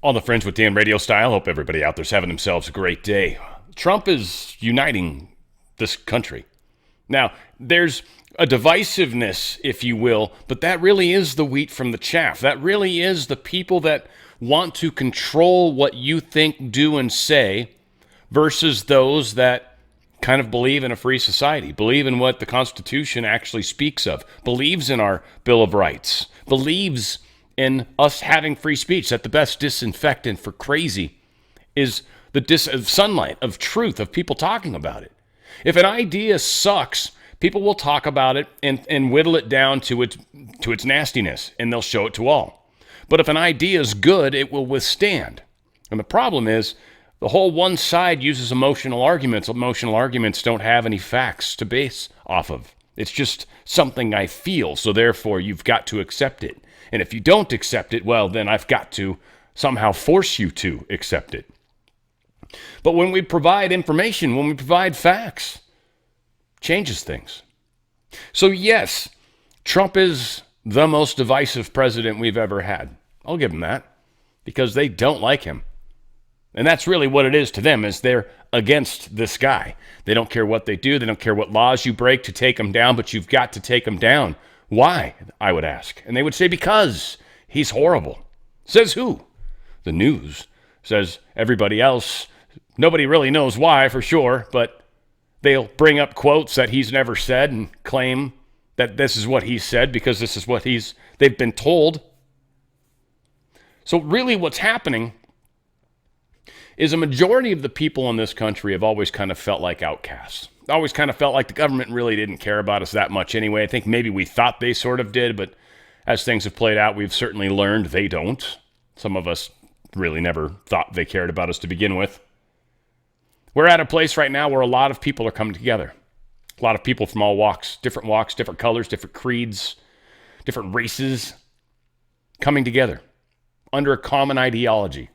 On the Fringe with Dan radio style. Hope everybody out there's having themselves a great day. Trump is uniting this country. Now, there's a divisiveness, if you will, but that really is the wheat from the chaff. That really is the people that want to control what you think, do, and say versus those that kind of believe in a free society, believe in what the Constitution actually speaks of, believes in our Bill of Rights, believes in us having free speech, that the best disinfectant for crazy is the sunlight of truth, of people talking about it. If an idea sucks, people will talk about it and whittle it down to its nastiness, and they'll show it to all. But if an idea is good, it will withstand. And the problem is, the whole one side uses emotional arguments. Emotional arguments don't have any facts to base off of. It's just something I feel, so therefore you've got to accept it. And if you don't accept it, well, then I've got to somehow force you to accept it. But when we provide information, when we provide facts, changes things. So yes, Trump is the most divisive president we've ever had. I'll give him that, because they don't like him. And that's really what it is to them, is they're against this guy. They don't care what they do. They don't care what laws you break to take him down, but you've got to take him down. Why, I would ask. And they would say, because he's horrible. Says who? The news. Says everybody else. Nobody really knows why for sure, but they'll bring up quotes that he's never said and claim that this is what he said because this is what they've been told. So really what's happening is a majority of the people in this country have always kind of felt like outcasts. Always kind of felt like the government really didn't care about us that much anyway. I think maybe we thought they sort of did, but as things have played out, we've certainly learned they don't. Some of us really never thought they cared about us to begin with. We're at a place right now where a lot of people are coming together. A lot of people from all walks, different colors, different creeds, different races, coming together under a common ideology,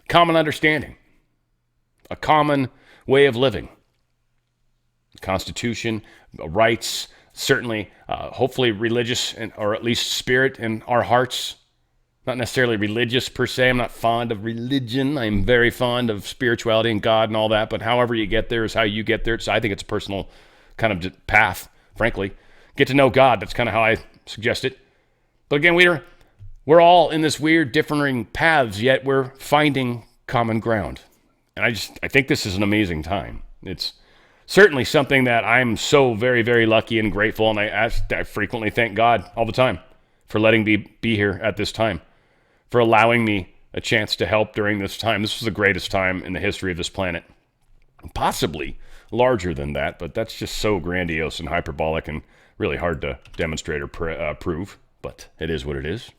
common understanding, a common way of living. Constitution, rights, certainly, hopefully religious or at least spirit in our hearts. Not necessarily religious per se. I'm not fond of religion. I'm very fond of spirituality and God and all that. But however you get there is how you get there. So I think it's a personal kind of path, frankly. Get to know God. That's kind of how I suggest it. But again, we're all in this weird differing paths, yet we're finding common ground. And I think this is an amazing time. It's certainly something that I'm so very, very lucky and grateful, and I frequently thank God all the time for letting me be here at this time, for allowing me a chance to help during this time. This was the greatest time in the history of this planet. Possibly larger than that, but that's just so grandiose and hyperbolic and really hard to demonstrate or prove, but it is what it is.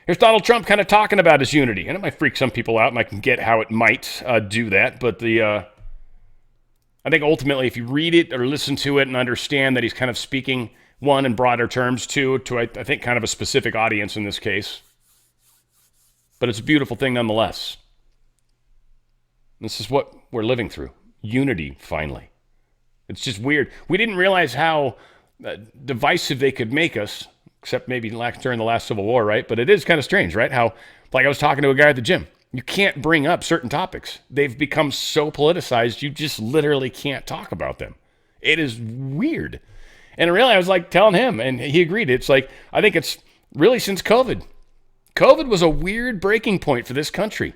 Here's Donald Trump kind of talking about his unity, and it might freak some people out, and I can get how it might do that, but I think ultimately, if you read it or listen to it and understand that he's kind of speaking, one, in broader terms, two, to I think kind of a specific audience in this case. But it's a beautiful thing nonetheless. This is what we're living through. Unity, finally. It's just weird. We didn't realize how divisive they could make us, except maybe during the last Civil War, right? But it is kind of strange, right? How, like I was talking to a guy at the gym. You can't bring up certain topics. They've become so politicized, you just literally can't talk about them. It is weird. And really, I was like telling him, and he agreed. It's like, I think it's really since COVID. COVID was a weird breaking point for this country.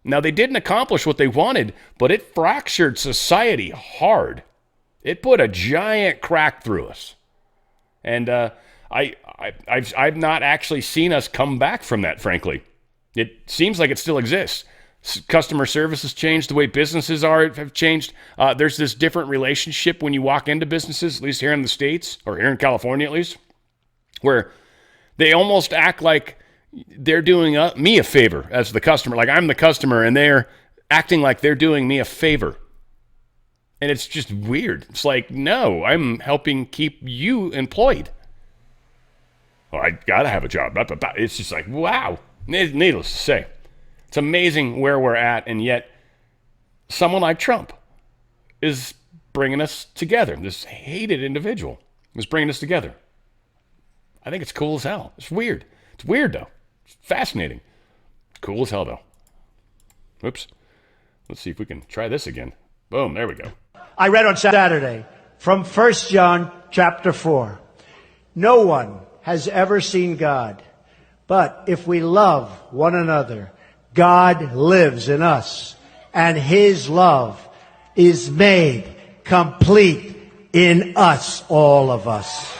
Now, they didn't accomplish what they wanted, but it fractured society hard. It put a giant crack through us. And I've not actually seen us come back from that, frankly. It seems like it still exists. Customer service has changed. The way businesses have changed. There's this different relationship when you walk into businesses, at least here in the States, or here in California at least, where they almost act like they're doing me a favor as the customer. Like I'm the customer, and they're acting like they're doing me a favor. And it's just weird. It's like, no, I'm helping keep you employed. Oh, I got to have a job. It's just like, wow. Needless to say, it's amazing where we're at, and yet someone like Trump is bringing us together. This hated individual is bringing us together. I think it's cool as hell. It's weird. It's weird, though. It's fascinating. Cool as hell, though. Oops. Let's see if we can try this again. Boom, there we go. I read on Saturday from 1 John chapter 4. No one has ever seen God, but if we love one another, God lives in us, and His love is made complete in us, all of us.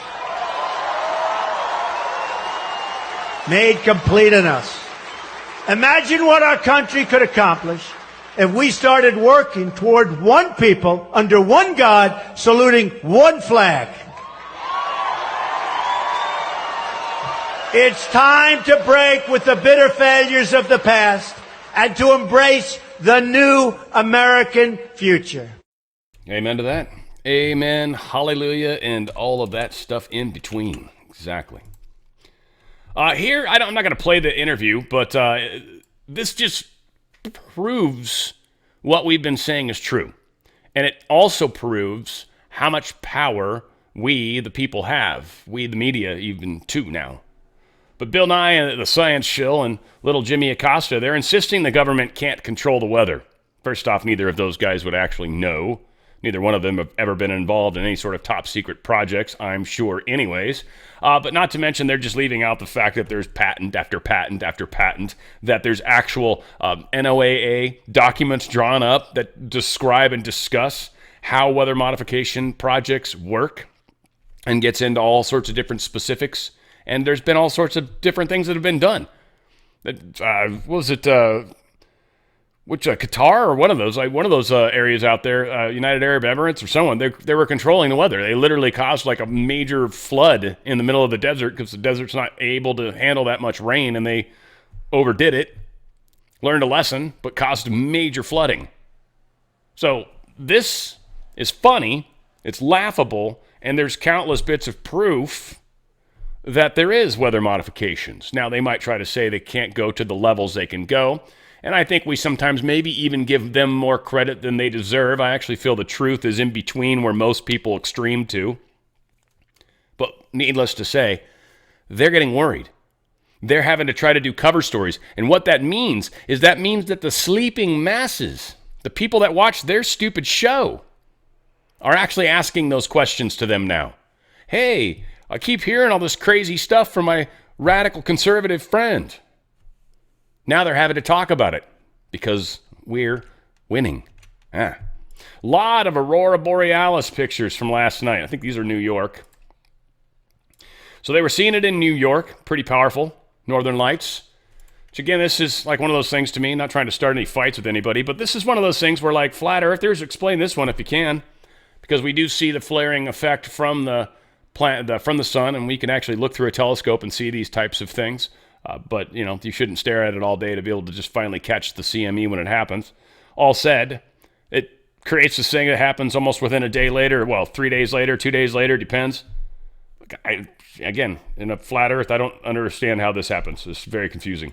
Made complete in us. Imagine what our country could accomplish if we started working toward one people, under one God, saluting one flag. It's time to break with the bitter failures of the past and to embrace the new American future. Amen to that. Amen, hallelujah, and all of that stuff in between. Exactly. Here, I'm not going to play the interview, but this just proves what we've been saying is true. And it also proves how much power we, the people, have. We, the media, even too now. But Bill Nye and the Science Shill and little Jimmy Acosta, they're insisting the government can't control the weather. First off, neither of those guys would actually know. Neither one of them have ever been involved in any sort of top secret projects, I'm sure anyways. But not to mention they're just leaving out the fact that there's patent after patent after patent, that there's actual NOAA documents drawn up that describe and discuss how weather modification projects work and gets into all sorts of different specifics. And there's been all sorts of different things that have been done. What was it? Qatar or one of those areas out there, United Arab Emirates or someone, they were controlling the weather. They literally caused like a major flood in the middle of the desert because the desert's not able to handle that much rain, and they overdid it, learned a lesson, but caused major flooding. So this is funny, it's laughable, and there's countless bits of proof that there is weather modifications. Now, they might try to say they can't go to the levels they can go, and I think we sometimes maybe even give them more credit than they deserve. I actually feel the truth is in between where most people extreme to. But needless to say, they're getting worried. They're having to try to do cover stories. And what that means is that the sleeping masses, the people that watch their stupid show, are actually asking those questions to them now. Hey, I keep hearing all this crazy stuff from my radical conservative friend. Now they're having to talk about it because we're winning. Lot of Aurora Borealis pictures from last night. I think these are New York. So they were seeing it in New York. Pretty powerful. Northern Lights. Which again, this is like one of those things to me. Not trying to start any fights with anybody, but this is one of those things where like flat earthers, explain this one if you can. Because we do see the flaring effect from the sun, and we can actually look through a telescope and see these types of things. But, you shouldn't stare at it all day to be able to just finally catch the CME when it happens. All said, it creates this thing that happens almost within a day later. Well, 3 days later, 2 days later, depends. Again, in a flat earth, I don't understand how this happens. It's very confusing.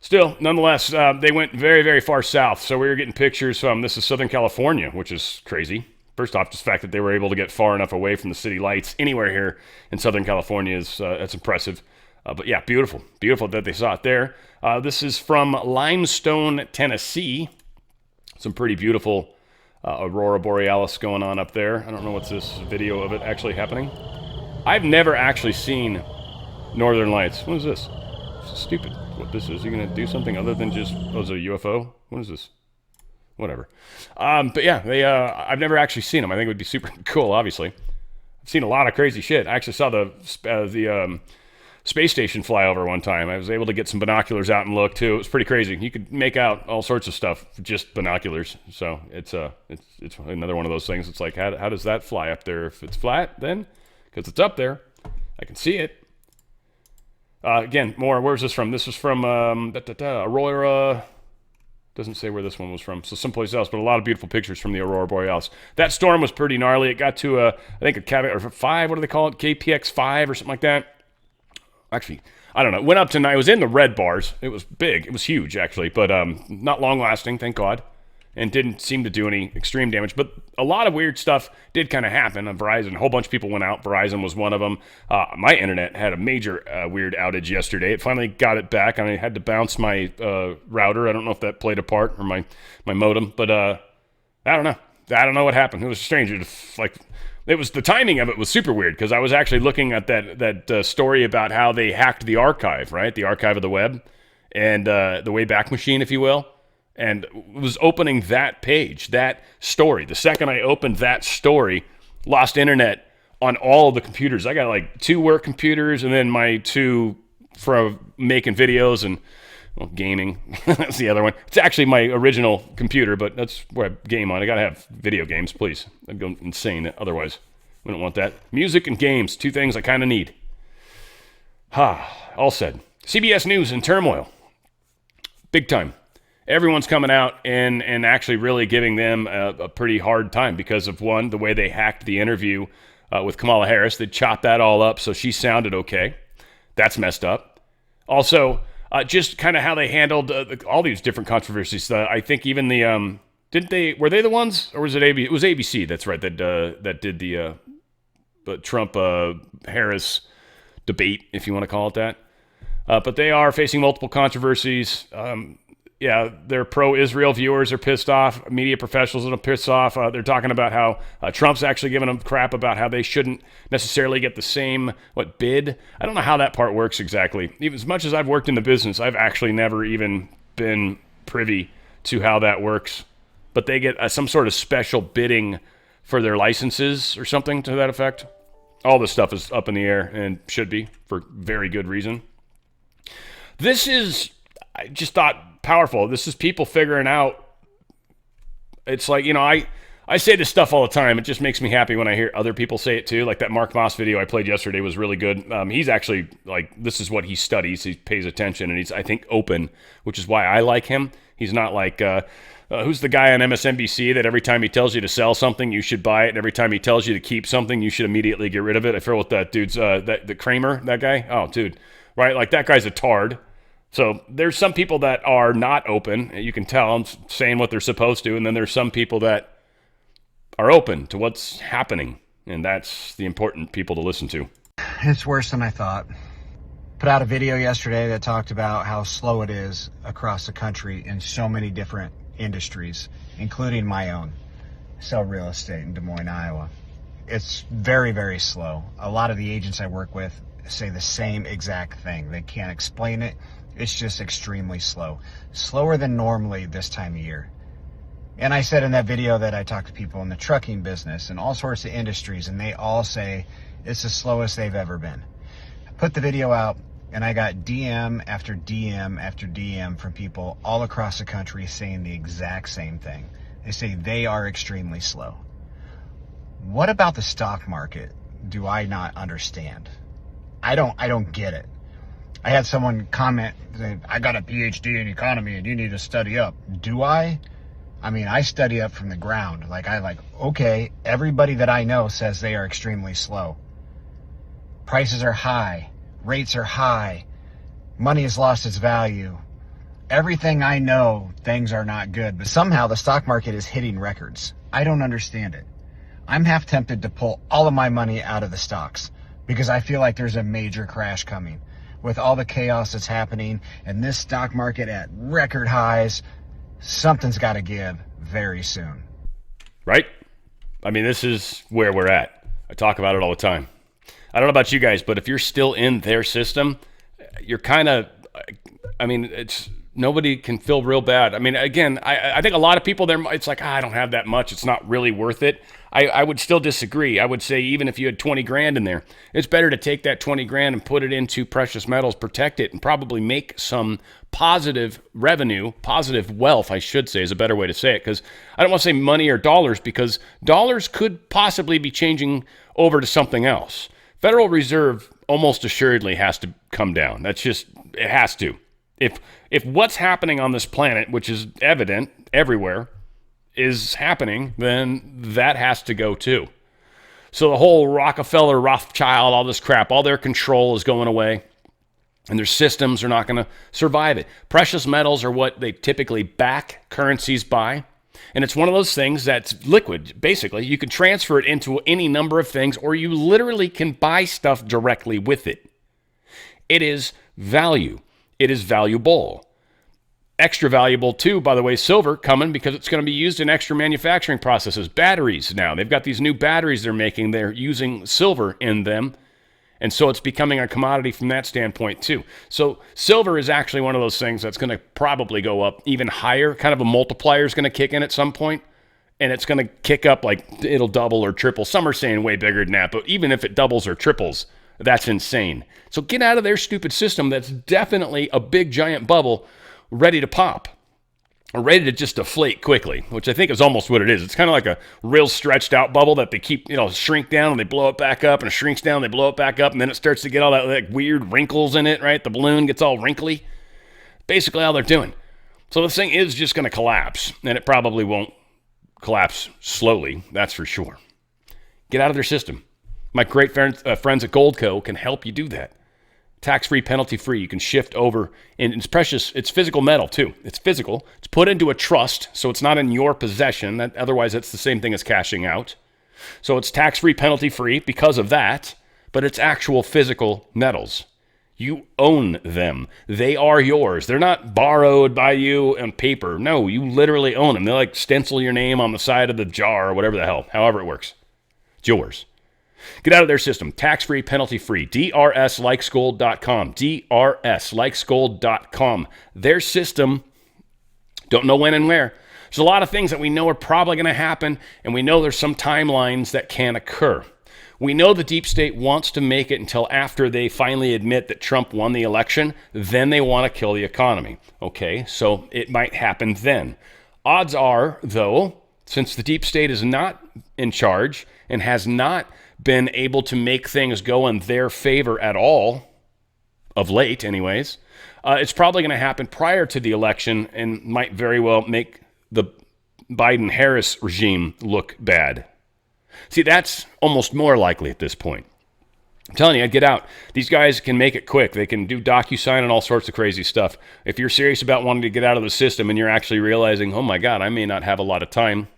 Still, nonetheless, they went very, very far south. So we were getting pictures from, this is Southern California, which is crazy. First off, just the fact that they were able to get far enough away from the city lights anywhere here in Southern California is that's impressive. But yeah, beautiful that they saw it there. This is from Limestone, Tennessee. Some pretty beautiful Aurora Borealis going on up there. I don't know what's this video of it actually happening. I've never actually seen Northern Lights. What is this? This is stupid. What this is? You gonna do something other than just, is it a UFO? What is this? Whatever. But yeah, I've never actually seen them. I think it would be super cool, obviously. I've seen a lot of crazy shit. I actually saw the space station fly over one time. I was able to get some binoculars out and look too. It was pretty crazy. You could make out all sorts of stuff with just binoculars. So it's another one of those things. It's like, how does that fly up there? If it's flat, then because it's up there, I can see it. Again, more. Where's this from? This is from Aurora. Doesn't say where this one was from, so someplace else, but a lot of beautiful pictures from the Aurora Borealis. That storm was pretty gnarly. It got to, I think, a category 5, what do they call it? KPX 5 or something like that. Actually, I don't know. It went up tonight. It was in the red bars. It was big. It was huge, actually, but not long-lasting, thank God. and didn't seem to do any extreme damage. But a lot of weird stuff did kind of happen on Verizon. A whole bunch of people went out. Verizon was one of them. My internet had a major weird outage yesterday. It finally got it back, and I had to bounce my router. I don't know if that played a part, or my modem, but I don't know. I don't know what happened. It was strange. It was the timing of it was super weird, because I was actually looking at that story about how they hacked the archive, right? The archive of the web, and the Wayback Machine, if you will, and was opening that page, that story. The second I opened that story, lost internet on all of the computers. I got like 2 work computers, and then my 2 for making videos and gaming. That's the other one. It's actually my original computer, but that's where I game on. I gotta have video games, please. I'd go insane otherwise. We don't want that. Music and games, 2 things I kind of need. All said. CBS News in turmoil. Big time. Everyone's coming out and actually really giving them a pretty hard time because of, one, the way they hacked the interview with Kamala Harris. They chopped that all up so she sounded okay. That's messed up. Also, just kind of how they handled all these different controversies. I think even the were they the ones, or was it ABC? It was ABC. That's right. That did the Trump Harris debate, if you want to call it that. But they are facing multiple controversies. Their pro-Israel viewers are pissed off. Media professionals are pissed off. They're talking about how Trump's actually giving them crap about how they shouldn't necessarily get the same bid. I don't know how that part works exactly. Even as much as I've worked in the business, I've actually never even been privy to how that works. But they get some sort of special bidding for their licenses or something to that effect. All this stuff is up in the air and should be, for very good reason. This is, I just thought, powerful. This is people figuring out. It's like, I say this stuff all the time. It just makes me happy when I hear other people say it too. Like that Mark Moss video I played yesterday was really good. He's actually, this is what he studies. He pays attention, and he's, I think, open, which is why I like him. He's not like, who's the guy on MSNBC that every time he tells you to sell something, you should buy it, and every time he tells you to keep something, you should immediately get rid of it. I forget what that dude's, the Kramer, that guy? Oh, dude. Right? Like, that guy's a tard. So there's some people that are not open. You can tell I'm saying what they're supposed to. And then there's some people that are open to what's happening. And that's the important people to listen to. It's worse than I thought. Put out a video yesterday that talked about how slow it is across the country in so many different industries, including my own. I sell real estate in Des Moines, Iowa. It's very, very slow. A lot of the agents I work with say the same exact thing. They can't explain it. It's just extremely slow. Slower than normally this time of year. And I said in that video that I talked to people in the trucking business and all sorts of industries, and they all say it's the slowest they've ever been. I put the video out, and I got DM after DM after DM from people all across the country saying the exact same thing. They say they are extremely slow. What about the stock market do I not understand? I don't get it. I had someone comment, saying, I got a PhD in economy and you need to study up. Do I? I mean, I study up from the ground. Okay, everybody that I know says they are extremely slow. Prices are high. Rates are high. Money has lost its value. Everything I know, things are not good. But somehow the stock market is hitting records. I don't understand it. I'm half tempted to pull all of my money out of the stocks because I feel like there's a major crash coming. With all the chaos that's happening and this stock market at record highs, something's got to give very soon. Right? I mean, this is where we're at. I talk about it all the time. I don't know about you guys, but if you're still in their system, you're kind of, it's nobody can feel real bad. I mean, again, I think a lot of people there, it's like, I don't have that much. It's not really worth it. I would still disagree. I would say even if you had 20 grand in there, it's better to take that 20 grand and put it into precious metals, protect it, and probably make some positive revenue, positive wealth, I should say, is a better way to say it. Because I don't want to say money or dollars, because dollars could possibly be changing over to something else. Federal Reserve almost assuredly has to come down. That's just, it has to. If what's happening on this planet, which is evident everywhere, is happening, then that has to go too. So the whole Rockefeller, Rothschild, all this crap, all their control is going away, and their systems are not going to survive it. Precious metals are what they typically back currencies by. And it's one of those things that's liquid, basically. You can transfer it into any number of things, or you literally can buy stuff directly with it. It is value. It is valuable. Extra valuable, too, by the way, silver coming because it's going to be used in extra manufacturing processes. Batteries now. They've got these new batteries they're making. They're using silver in them. And so it's becoming a commodity from that standpoint, too. So silver is actually one of those things that's going to probably go up even higher. Kind of a multiplier is going to kick in at some point, and it's going to kick up like it'll double or triple. Some are saying way bigger than that, but even if it doubles or triples, that's insane. So get out of their stupid system. That's definitely a big, giant bubble ready to pop. Or ready to just deflate quickly, which I think is almost what it is. It's kind of like a real stretched out bubble that they keep, shrink down and they blow it back up, and it shrinks down, they blow it back up, and then it starts to get all that like weird wrinkles in it, right? The balloon gets all wrinkly. Basically all they're doing. So this thing is just going to collapse, and it probably won't collapse slowly, that's for sure. Get out of their system. My great friends at Goldco can help you do that. Tax-free, penalty-free. You can shift over, and it's precious. It's physical metal, too. It's physical. It's put into a trust, so it's not in your possession. Otherwise, it's the same thing as cashing out. So it's tax-free, penalty-free because of that, but it's actual physical metals. You own them. They are yours. They're not borrowed by you on paper. No, you literally own them. They like stencil your name on the side of the jar or whatever the hell, however it works. It's yours. Get out of their system. Tax-free, penalty-free. DRSlikesgold.com. DRSlikesgold.com. Their system, don't know when and where. There's a lot of things that we know are probably going to happen, and we know there's some timelines that can occur. We know the deep state wants to make it until after they finally admit that Trump won the election. Then they want to kill the economy. Okay, so it might happen then. Odds are, though, since the deep state is not in charge and has not been able to make things go in their favor at all, of late anyways, it's probably going to happen prior to the election and might very well make the Biden-Harris regime look bad. See, that's almost more likely at this point. I'm telling you, I'd get out. These guys can make it quick. They can do DocuSign and all sorts of crazy stuff. If you're serious about wanting to get out of the system and you're actually realizing, oh my God, I may not have a lot of time,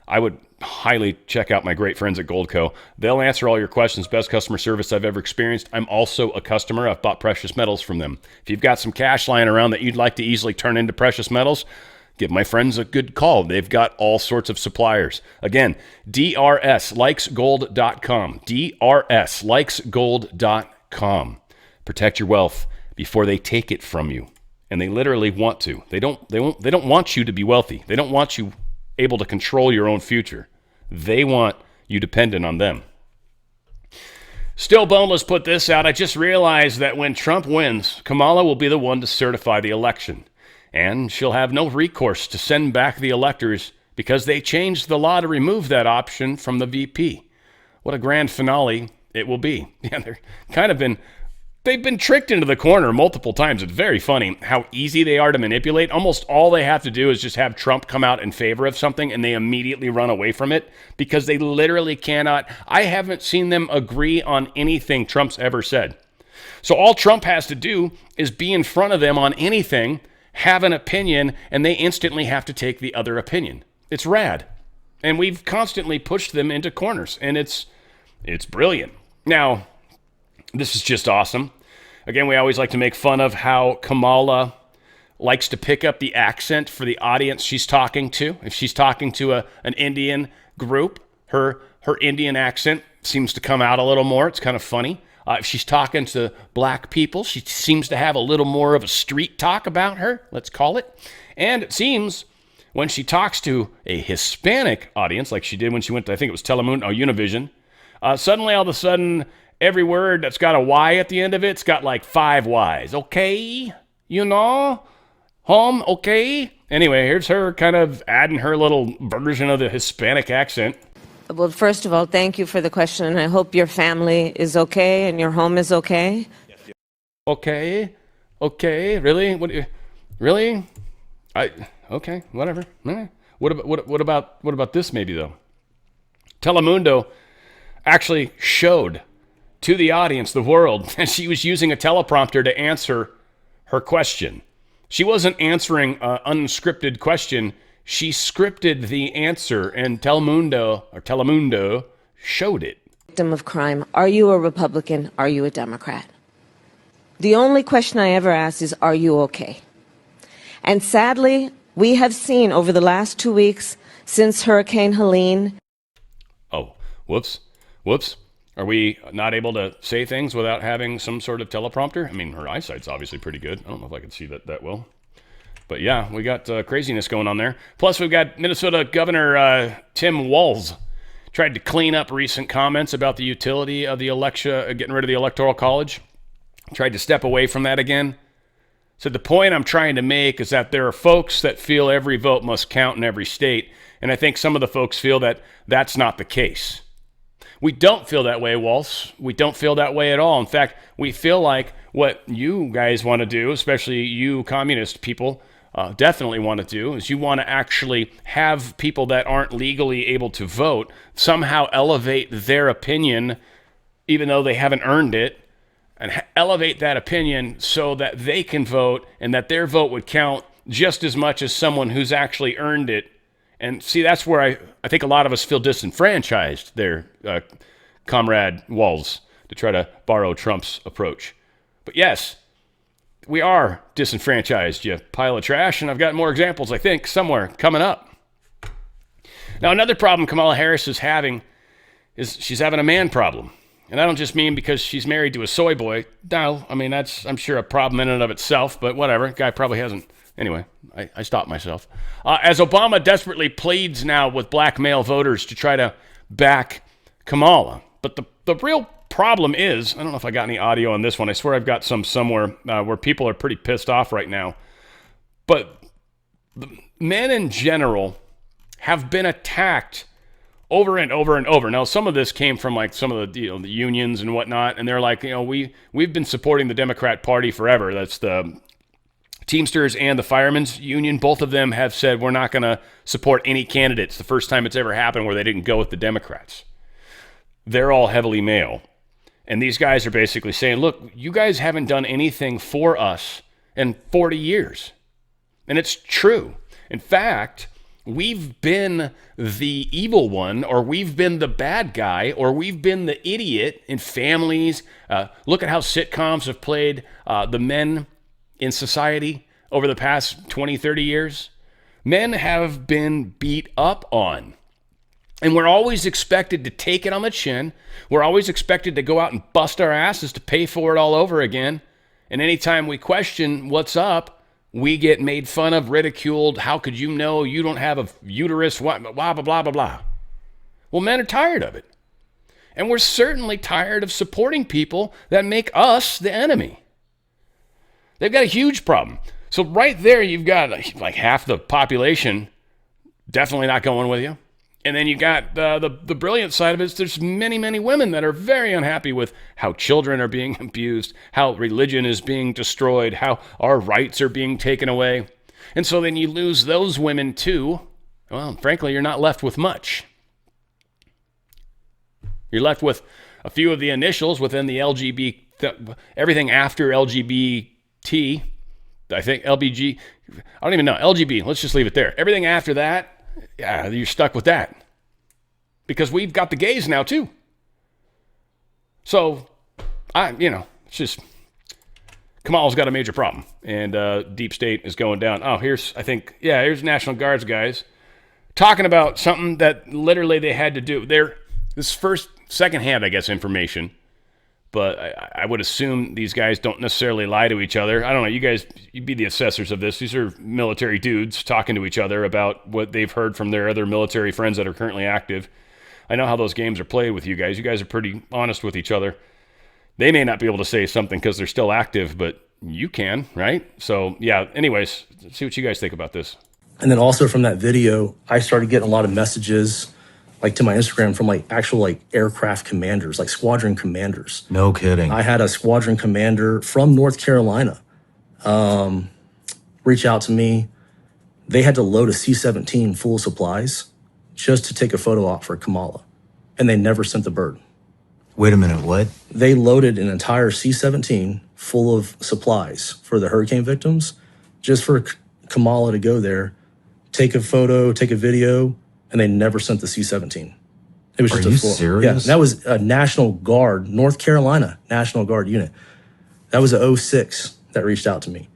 I would highly check out my great friends at Goldco. They'll answer all your questions. Best customer service I've ever experienced. I'm also a customer. I've bought precious metals from them. If you've got some cash lying around that you'd like to easily turn into precious metals, give my friends a good call. They've got all sorts of suppliers. Again, DRSlikesgold.com. DRSlikesgold.com. Protect your wealth before they take it from you. And they literally want to. They don't want you to be wealthy. They don't want you able to control your own future. They want you dependent on them. Still Boneless put this out. I just realized that when Trump wins, Kamala will be the one to certify the election. And she'll have no recourse to send back the electors because they changed the law to remove that option from the VP. What a grand finale it will be. Yeah, they've been tricked into the corner multiple times. It's very funny how easy they are to manipulate. Almost all they have to do is just have Trump come out in favor of something and they immediately run away from it because they literally cannot. I haven't seen them agree on anything Trump's ever said. So all Trump has to do is be in front of them on anything, have an opinion, and they instantly have to take the other opinion. It's rad. And we've constantly pushed them into corners, and it's brilliant. Now, this is just awesome. Again, we always like to make fun of how Kamala likes to pick up the accent for the audience she's talking to. If she's talking to an Indian group, her Indian accent seems to come out a little more. It's kind of funny. If she's talking to black people, she seems to have a little more of a street talk about her, let's call it. And it seems when she talks to a Hispanic audience, like she did when she went to, I think it was Univision, suddenly all of a sudden, every word that's got a Y at the end of it's got like 5 Ys. Okay? Okay? Anyway, here's her kind of adding her little version of the Hispanic accent. Well, first of all, thank you for the question, and I hope your family is okay and your home is okay. Okay? Really? Really? Okay, whatever. What about this maybe though? Telemundo actually showed to the audience, the world, and she was using a teleprompter to answer her question. She wasn't answering an unscripted question. She scripted the answer, and Telemundo showed it. Victim of crime, are you a Republican? Are you a Democrat? The only question I ever ask is, are you okay? And sadly, we have seen over the last 2 weeks since Hurricane Helene. Oh, whoops. Are we not able to say things without having some sort of teleprompter? I mean, her eyesight's obviously pretty good. I don't know if I can see that well. But yeah, we got craziness going on there. Plus, we've got Minnesota Governor Tim Walz tried to clean up recent comments about the utility of the election, getting rid of the Electoral College. Tried to step away from that again. So the point I'm trying to make is that there are folks that feel every vote must count in every state, and I think some of the folks feel that that's not the case. We don't feel that way, Waltz. We don't feel that way at all. In fact, we feel like what you guys want to do, especially you communist people, definitely want to do, is you want to actually have people that aren't legally able to vote somehow elevate their opinion, even though they haven't earned it, and elevate that opinion so that they can vote and that their vote would count just as much as someone who's actually earned it. And see, that's where I think a lot of us feel disenfranchised there, Comrade Walz, to try to borrow Trump's approach. But yes, we are disenfranchised, you pile of trash, and I've got more examples, I think, somewhere coming up. Now, another problem Kamala Harris is having is she's having a man problem. And I don't just mean because she's married to a soy boy. No, I mean, that's, I'm sure, a problem in and of itself, but whatever. Guy probably hasn't. Anyway, I stopped myself. As Obama desperately pleads now with black male voters to try to back Kamala. But the real problem is, I don't know if I got any audio on this one. I swear I've got some somewhere where people are pretty pissed off right now. But the men in general have been attacked over and over and over. Now, some of this came from like some of the the unions and whatnot, and they're like, we've been supporting the Democrat Party forever. That's the Teamsters and the Firemen's Union. Both of them have said we're not going to support any candidates. The first time it's ever happened where they didn't go with the Democrats. They're all heavily male. And these guys are basically saying, look, you guys haven't done anything for us in 40 years. And it's true. In fact, we've been the evil one, or we've been the bad guy, or we've been the idiot in families. Look at how sitcoms have played the men in society over the past 20, 30 years. Men have been beat up on. And we're always expected to take it on the chin. We're always expected to go out and bust our asses to pay for it all over again. And anytime we question what's up, we get made fun of, ridiculed. How could you know you don't have a uterus? Blah, blah, blah, blah, blah, blah. Well, men are tired of it. And we're certainly tired of supporting people that make us the enemy. They've got a huge problem. So right there, you've got like half the population definitely not going with you. And then you got the brilliant side of it is there's many, many women that are very unhappy with how children are being abused, how religion is being destroyed, how our rights are being taken away. And so then you lose those women too. Well, frankly, you're not left with much. You're left with a few of the initials within the everything after LGBT. I think LBG, I don't even know, LGB, let's just leave it there. Everything after that, yeah, you're stuck with that. Because we've got the gays now too. So, it's just, Kamala's got a major problem. And deep state is going down. Oh, here's National Guards guys talking about something that literally they had to do. This first, secondhand, I guess, information. But I would assume these guys don't necessarily lie to each other. I don't know. You guys, you'd be the assessors of this. These are military dudes talking to each other about what they've heard from their other military friends that are currently active. I know how those games are played with you guys. You guys are pretty honest with each other. They may not be able to say something because they're still active, but you can, right? So, yeah, anyways, let's see what you guys think about this. And then also from that video, I started getting a lot of messages like to my Instagram from like actual like aircraft commanders, like squadron commanders. No kidding. I had a squadron commander from North Carolina reach out to me. They had to load a C-17 full of supplies just to take a photo op for Kamala. And they never sent the bird. Wait a minute, what? They loaded an entire C-17 full of supplies for the hurricane victims just for Kamala to go there, take a photo, take a video, and they never sent the C-17. It was Are just you a full, serious? Yeah, and that was a National Guard, North Carolina National Guard unit. That was a 06 that reached out to me.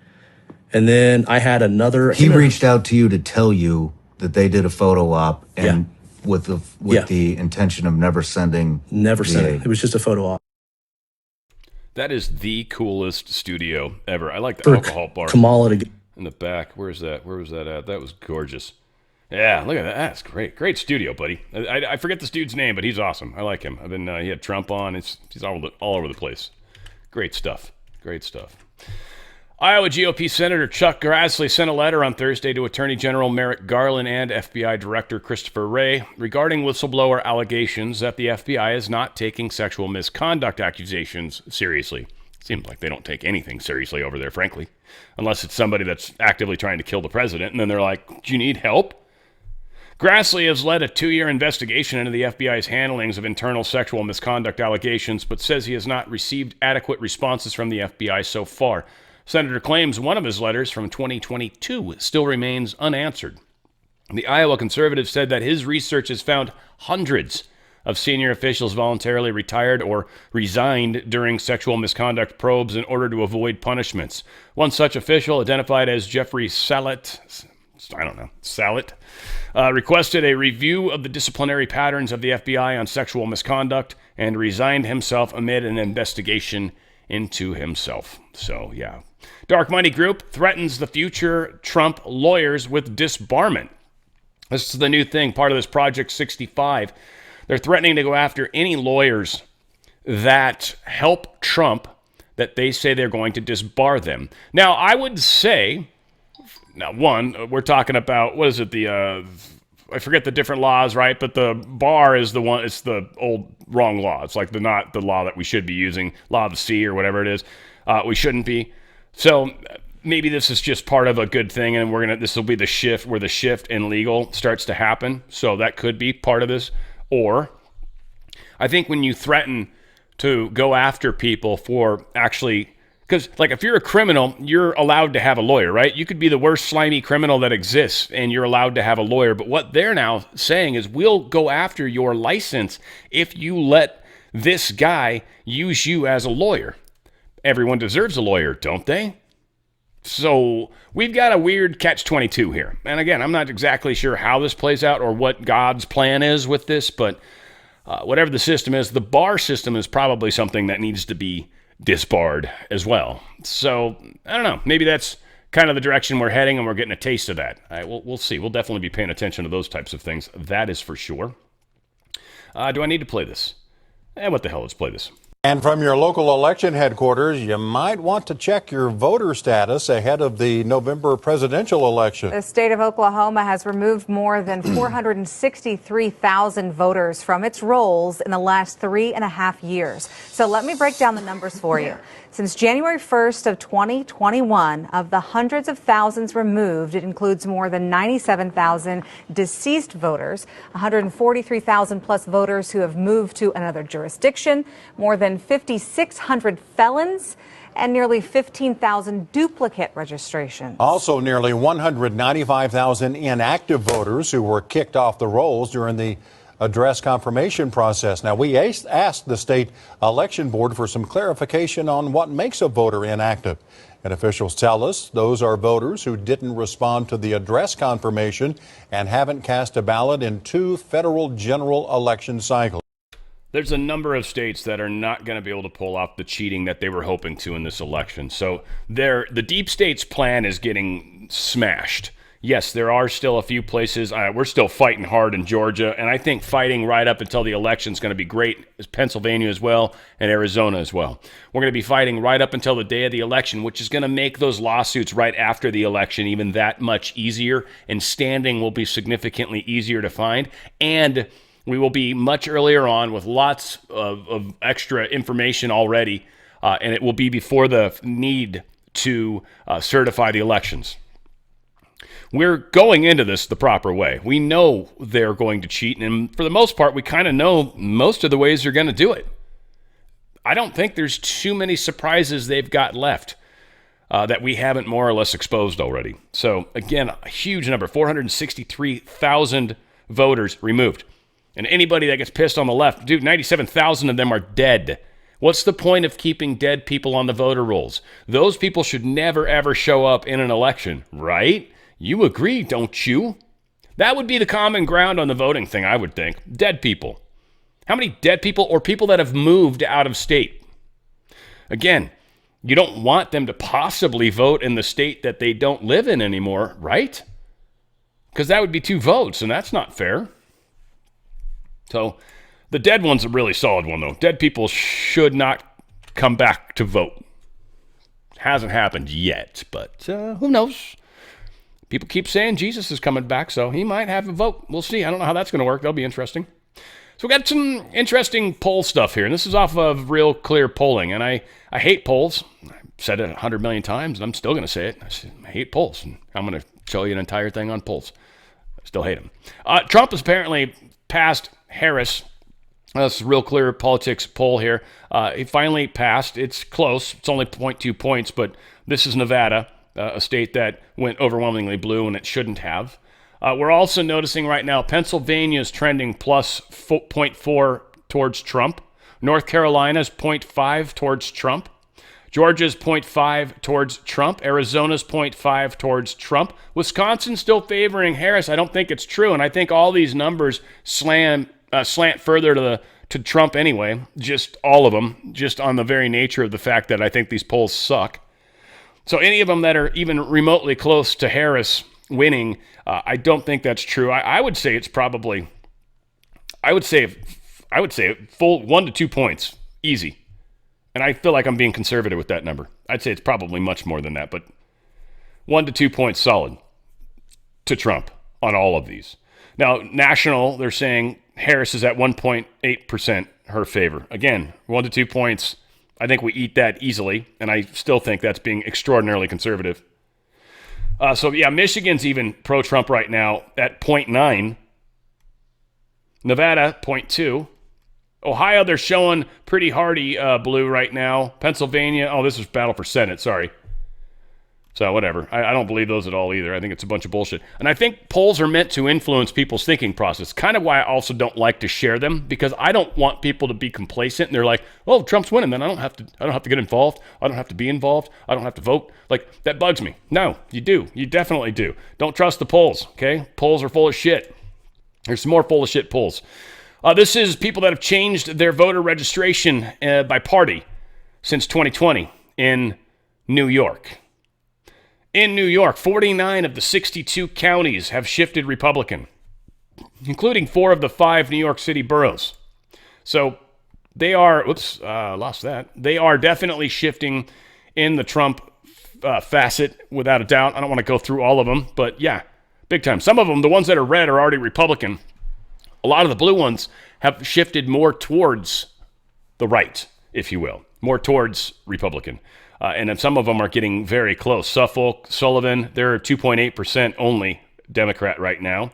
And then I had another. He reached out to you to tell you that they did a photo op and with the intention of never sending. Never sent it. It was just a photo op. That is the coolest studio ever. I like the For alcohol bar Kamala to in the back. Where's that? Where was that at? That was gorgeous. Yeah, look at that. That's great. Great studio, buddy. I forget this dude's name, but he's awesome. I like him. I've been he had Trump on. He's all over the place. Great stuff. Great stuff. Iowa GOP Senator Chuck Grassley sent a letter on Thursday to Attorney General Merrick Garland and FBI Director Christopher Wray regarding whistleblower allegations that the FBI is not taking sexual misconduct accusations seriously. Seems like they don't take anything seriously over there, frankly, unless it's somebody that's actively trying to kill the president, and then they're like, do you need help? Grassley has led a 2-year investigation into the FBI's handlings of internal sexual misconduct allegations, but says he has not received adequate responses from the FBI so far. Senator claims one of his letters from 2022 still remains unanswered. The Iowa conservative said that his research has found hundreds of senior officials voluntarily retired or resigned during sexual misconduct probes in order to avoid punishments. One such official, identified as Jeffrey Salet, requested a review of the disciplinary patterns of the FBI on sexual misconduct and resigned himself amid an investigation into himself. So, yeah. Dark Money Group threatens the future Trump lawyers with disbarment. This is the new thing, part of this Project 65. They're threatening to go after any lawyers that help Trump, that they say they're going to disbar them. Now, I would say, one, we're talking about, what is it, I forget the different laws, right? But the bar is the one, it's the old wrong law. It's like not the law that we should be using, law of the sea or whatever it is. We shouldn't be. So maybe this is just part of a good thing, and this will be the shift where the shift in legal starts to happen. So that could be part of this. Or I think when you threaten to go after people for actually, because like if you're a criminal, you're allowed to have a lawyer, right? You could be the worst slimy criminal that exists and you're allowed to have a lawyer. But what they're now saying is we'll go after your license if you let this guy use you as a lawyer. Everyone deserves a lawyer, don't they? So we've got a weird catch-22 here. And again, I'm not exactly sure how this plays out or what God's plan is with this, but whatever the system is, the bar system is probably something that needs to be disbarred as well. So I don't know. Maybe that's kind of the direction we're heading, and we're getting a taste of that. All right, we'll see. We'll definitely be paying attention to those types of things. That is for sure. Do I need to play this? What the hell? Let's play this. And from your local election headquarters, you might want to check your voter status ahead of the November presidential election. The state of Oklahoma has removed more than 463,000 voters from its rolls in the last 3.5 years. So let me break down the numbers for you. Since January 1st of 2021, of the hundreds of thousands removed, it includes more than 97,000 deceased voters, 143,000 plus voters who have moved to another jurisdiction, more than 5,600 felons, and nearly 15,000 duplicate registrations. Also, nearly 195,000 inactive voters who were kicked off the rolls during the address confirmation process. Now, we asked the state election board for some clarification on what makes a voter inactive. And officials tell us those are voters who didn't respond to the address confirmation and haven't cast a ballot in 2 federal general election cycles. There's a number of states that are not going to be able to pull off the cheating that they were hoping to in this election. So the deep state's plan is getting smashed. Yes, there are still a few places. We're still fighting hard in Georgia, and I think fighting right up until the election is going to be great. Pennsylvania as well, and Arizona as well. We're going to be fighting right up until the day of the election, which is going to make those lawsuits right after the election even that much easier, and standing will be significantly easier to find. And we will be much earlier on with lots of extra information already, and it will be before the need to certify the elections. We're going into this the proper way. We know they're going to cheat, and for the most part, we kind of know most of the ways they're going to do it. I don't think there's too many surprises they've got left. that we haven't more or less exposed already. So again, a huge number, 463,000 voters removed. And anybody that gets pissed on the left, dude, 97,000 of them are dead. What's the point of keeping dead people on the voter rolls? Those people should never, ever show up in an election, right? You agree, don't you? That would be the common ground on the voting thing, I would think. Dead people. How many dead people or people that have moved out of state? Again, you don't want them to possibly vote in the state that they don't live in anymore, right? Because that would be 2 votes, and that's not fair. So the dead one's a really solid one, though. Dead people should not come back to vote. Hasn't happened yet, but who knows? People keep saying Jesus is coming back, so he might have a vote. We'll see. I don't know how that's going to work. That'll be interesting. So we got some interesting poll stuff here, and this is off of Real Clear Polling, and I hate polls. I've said it 100 million times, and I'm still going to say it. I hate polls, and I'm going to show you an entire thing on polls. I still hate them. Trump has apparently passed Harris. That's a Real Clear Politics poll here. He finally passed. It's close. It's only 0.2 points, but this is Nevada, a state that went overwhelmingly blue, and it shouldn't have. We're also noticing right now Pennsylvania is trending plus 0.4 towards Trump. North Carolina is 0.5 towards Trump. Georgia's 0.5 towards Trump. Arizona's 0.5 towards Trump. Wisconsin's still favoring Harris. I don't think it's true, and I think all these numbers slant further to Trump anyway. Just all of them, just on the very nature of the fact that I think these polls suck. So any of them that are even remotely close to Harris winning, I don't think that's true. I would say it's probably, I would say full 1 to 2 points, easy. And I feel like I'm being conservative with that number. I'd say it's probably much more than that, but 1 to 2 points solid to Trump on all of these. Now, national, they're saying Harris is at 1.8% her favor. Again, 1 to 2 points. I think we eat that easily, and I still think that's being extraordinarily conservative. Michigan's even pro-Trump right now at 0.9. Nevada, 0.2. Ohio, they're showing pretty hardy blue right now. Pennsylvania, this is battle for Senate, sorry. So whatever. I don't believe those at all either. I think it's a bunch of bullshit. And I think polls are meant to influence people's thinking process. Kind of why I also don't like to share them, because I don't want people to be complacent and they're like, "Oh, Trump's winning, then I don't have to get involved. I don't have to be involved. I don't have to vote." Like, that bugs me. No, you do. You definitely do. Don't trust the polls, okay? Polls are full of shit. There's some more full of shit polls. This is people that have changed their voter registration by party since 2020 in New York. In New York, 49 of the 62 counties have shifted Republican, including 4 of the 5 New York City boroughs. So they are, they are definitely shifting in the Trump facet, without a doubt. I don't want to go through all of them, but yeah, big time. Some of them, the ones that are red, are already Republican. A lot of the blue ones have shifted more towards the right, if you will, more towards Republican. And then some of them are getting very close. Suffolk, Sullivan, they're 2.8% only Democrat right now.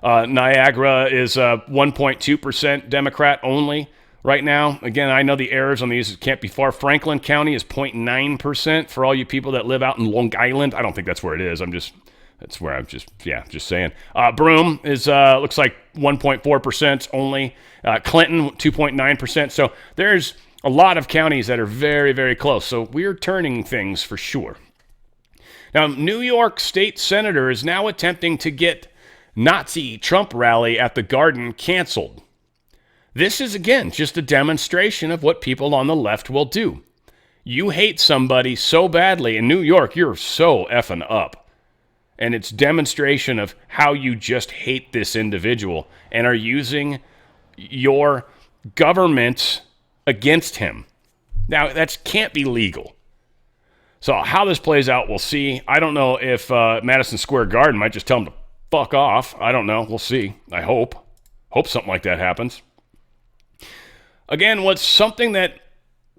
Niagara is 1.2% Democrat only right now. Again, I know the errors on these can't be far. Franklin County is 0.9% for all you people that live out in Long Island. I don't think that's where it is. Just saying. Broome is, looks like 1.4% only. Clinton, 2.9%. So there's a lot of counties that are very, very close. So we're turning things for sure. Now, New York State Senator is now attempting to get Nazi Trump rally at the Garden canceled. This is, again, just a demonstration of what people on the left will do. You hate somebody so badly in New York, you're so effing up. And it's demonstration of how you just hate this individual and are using your government against him. Now, that can't be legal. So how this plays out, we'll see. I don't know if Madison Square Garden might just tell him to fuck off. I don't know. We'll see. I hope. Hope something like that happens. Again, what's something that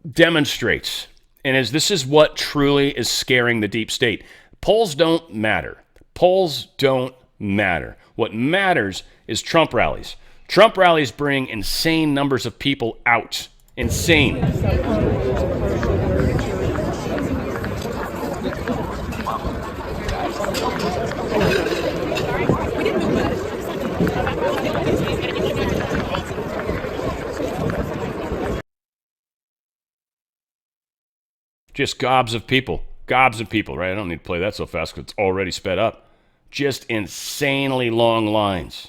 demonstrates, and this is what truly is scaring the deep state. Polls don't matter. Polls don't matter. What matters is Trump rallies. Trump rallies bring insane numbers of people out. Insane. Just gobs of people, right? I don't need to play that so fast because it's already sped up. Just insanely long lines.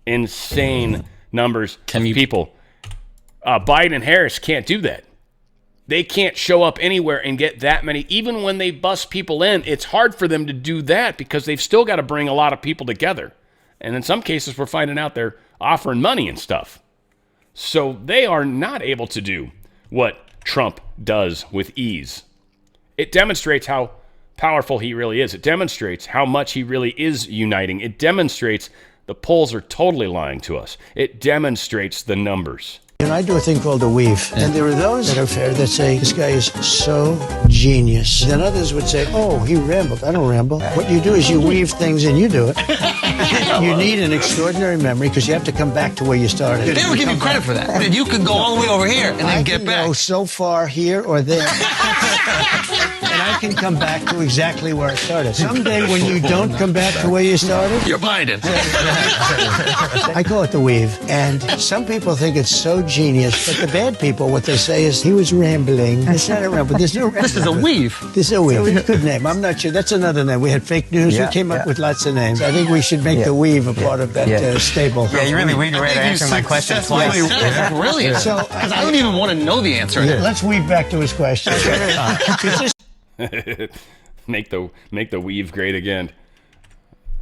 Insane numbers of people. Biden and Harris can't do that. They can't show up anywhere and get that many. Even when they bust people in, it's hard for them to do that because they've still got to bring a lot of people together. And in some cases, we're finding out they're offering money and stuff. So they are not able to do what Trump does with ease. It demonstrates how powerful he really is. It demonstrates how much he really is uniting. It demonstrates the polls are totally lying to us. It demonstrates the numbers. And I do a thing called a weave. And there are those that are fair that say, this guy is so genius. Then others would say, oh, he rambled. I don't ramble. What you do is you weave things and you do it. You need an extraordinary memory because you have to come back to where you started. They would give you credit for that. That you could go all the way over here and then get back. I can go so far here or there. And I can come back to exactly where I started. Someday when you don't come back to where you started, you're Biden. I call it the weave. And some people think it's so genius, but the bad people, what they say is he was rambling. It's not a ramble. There's no rambling. This is a weave. This is a weave. Good name. I'm not sure. That's another name. We had fake news. We came up with lots of names. I think we should make the weave a part of that stable. Yeah, you really weaved your way to answer my question twice. Brilliant. So, because I don't even want to know the answer. Let's weave back to his question. Make the weave great again.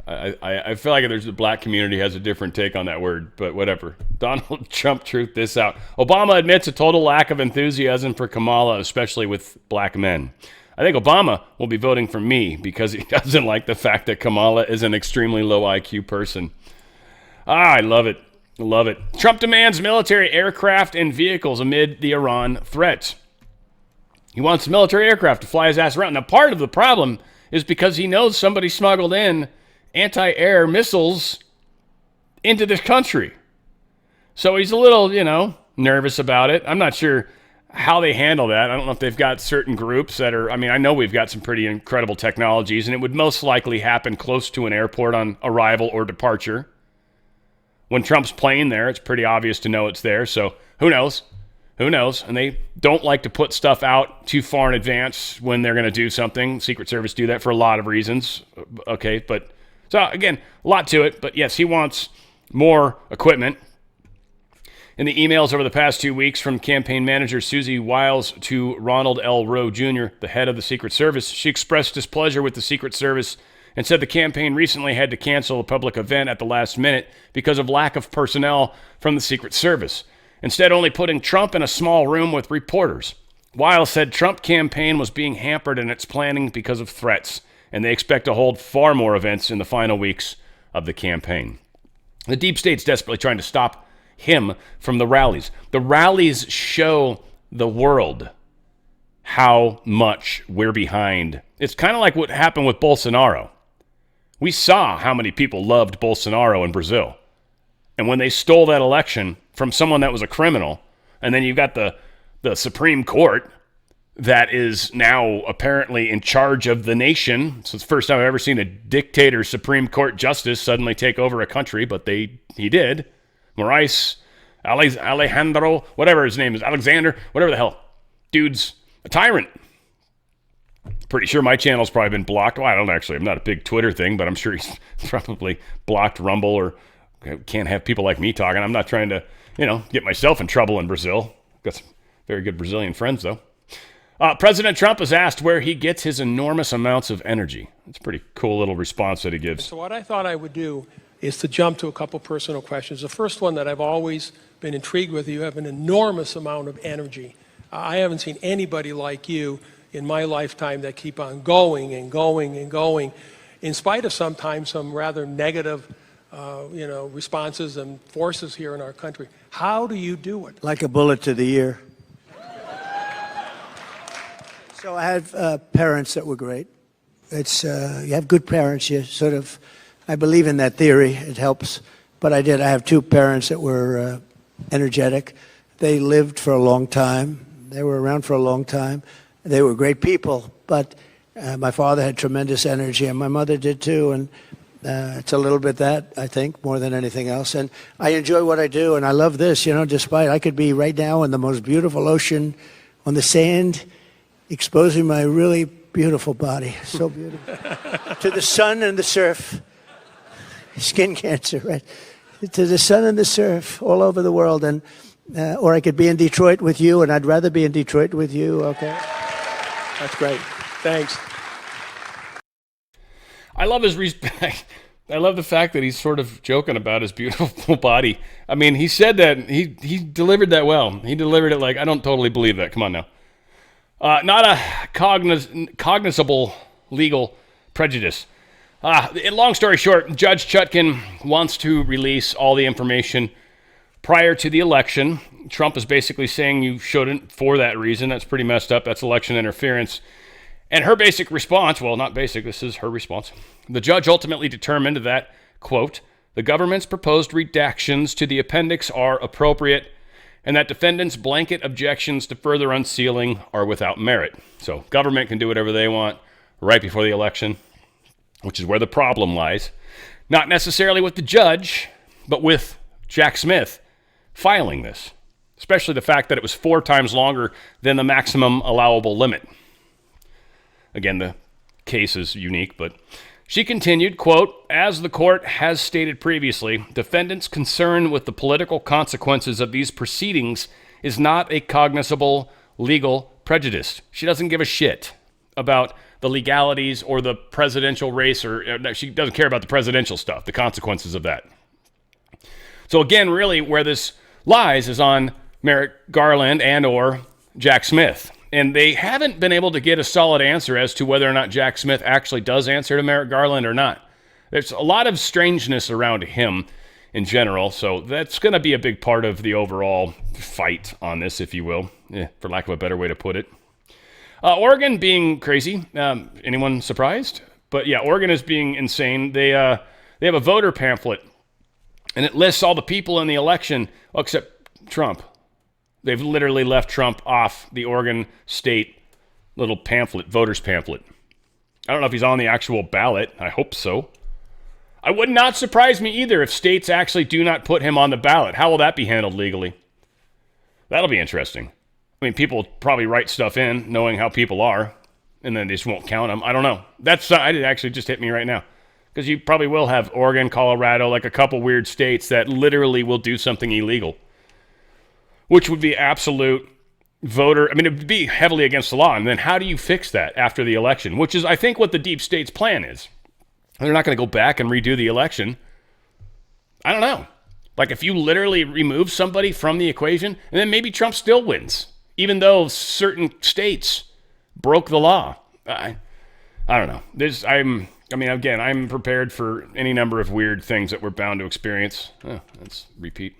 I feel like the black community has a different take on that word, but whatever. Donald Trump truth this out. Obama admits a total lack of enthusiasm for Kamala, especially with black men. I think Obama will be voting for me because he doesn't like the fact that Kamala is an extremely low IQ person. I love it. Love it. Trump demands military aircraft and vehicles amid the Iran threats. He wants military aircraft to fly his ass around. Now, part of the problem is because he knows somebody smuggled in anti-air missiles into this country. So he's a little, nervous about it. I'm not sure how they handle that. I don't know if they've got certain groups that are, I know we've got some pretty incredible technologies, and it would most likely happen close to an airport on arrival or departure. When Trump's playing there, it's pretty obvious to know it's there. So who knows? Who knows? And they don't like to put stuff out too far in advance when they're going to do something. Secret Service do that for a lot of reasons. Okay, but so again, a lot to it. But yes, he wants more equipment. In the emails over the past 2 weeks from campaign manager Susie Wiles to Ronald L. Rowe Jr., the head of the Secret Service, she expressed displeasure with the Secret Service and said the campaign recently had to cancel a public event at the last minute because of lack of personnel from the Secret Service, instead only putting Trump in a small room with reporters. Wiles said Trump campaign was being hampered in its planning because of threats, and they expect to hold far more events in the final weeks of the campaign. The deep state's desperately trying to stop him from the rallies. The rallies show the world how much we're behind. It's kind of like what happened with Bolsonaro. We saw how many people loved Bolsonaro in Brazil. And when they stole that election from someone that was a criminal, and then you've got the Supreme Court that is now apparently in charge of the nation. So it's the first time I've ever seen a dictator Supreme Court justice suddenly take over a country, but he did. Moraes, Alejandro, whatever his name is, Alexander, whatever the hell. Dude's a tyrant. Pretty sure my channel's probably been blocked. Well, I'm not a big Twitter thing, but I'm sure he's probably blocked Rumble or can't have people like me talking. I'm not trying to, get myself in trouble in Brazil. Got some very good Brazilian friends, though. President Trump is asked where he gets his enormous amounts of energy. It's a pretty cool little response that he gives. So what I thought I would do is to jump to a couple personal questions. The first one that I've always been intrigued with, you have an enormous amount of energy. I haven't seen anybody like you in my lifetime that keep on going and going and going, in spite of sometimes some rather negative responses and forces here in our country. How do you do it? Like a bullet to the ear. So I had parents that were great. It's you have good parents, you sort of, I believe in that theory, it helps. But I have two parents that were energetic. They lived for a long time. They were around for a long time. They were great people, but my father had tremendous energy, and my mother did too, and it's a little bit that, I think, more than anything else. And I enjoy what I do, and I love this, despite I could be right now in the most beautiful ocean on the sand, exposing my really beautiful body, so beautiful, to the sun and the surf. Skin cancer, right? To the sun and the surf all over the world. And or I could be in Detroit with you, and I'd rather be in Detroit with you, okay? That's great. Thanks. I love his respect. I love the fact that he's sort of joking about his beautiful body. I mean, he said that, he delivered that well. He delivered it like, I don't totally believe that. Come on now. Not a cognizable legal prejudice. Long story short, Judge Chutkan wants to release all the information prior to the election. Trump is basically saying you shouldn't for that reason. That's pretty messed up. That's election interference. And her basic response, well, not basic, this is her response. The judge ultimately determined that, quote, the government's proposed redactions to the appendix are appropriate and that defendants' blanket objections to further unsealing are without merit. So government can do whatever they want right before the election, which is where the problem lies. Not necessarily with the judge, but with Jack Smith filing this, especially the fact that it was 4 times longer than the maximum allowable limit. Again, the case is unique, but she continued, quote, as the court has stated previously, defendants' concern with the political consequences of these proceedings is not a cognizable legal prejudice. She doesn't give a shit about the legalities or the presidential race, or she doesn't care about the presidential stuff, the consequences of that. So again, really where this lies is on Merrick Garland and or Jack Smith. And they haven't been able to get a solid answer as to whether or not Jack Smith actually does answer to Merrick Garland or not. There's a lot of strangeness around him in general, so that's going to be a big part of the overall fight on this, if you will, for lack of a better way to put it. Oregon being crazy. Anyone surprised? But yeah, Oregon is being insane. They have a voter pamphlet, and it lists all the people in the election, except Trump. They've literally left Trump off the Oregon state little pamphlet, voters pamphlet. I don't know if he's on the actual ballot. I hope so. I would not surprise me either if states actually do not put him on the ballot. How will that be handled legally? That'll be interesting. I mean, people probably write stuff in knowing how people are, and then they just won't count them. I don't know. It actually just hit me right now. Because you probably will have Oregon, Colorado, like a couple weird states that literally will do something illegal, which would be absolute voter. I mean, it would be heavily against the law. And then how do you fix that after the election? Which is, I think, what the deep state's plan is. They're not going to go back and redo the election. I don't know. Like, if you literally remove somebody from the equation, and then maybe Trump still wins, even though certain states broke the law. I don't know. I'm prepared for any number of weird things that we're bound to experience. Let's repeat.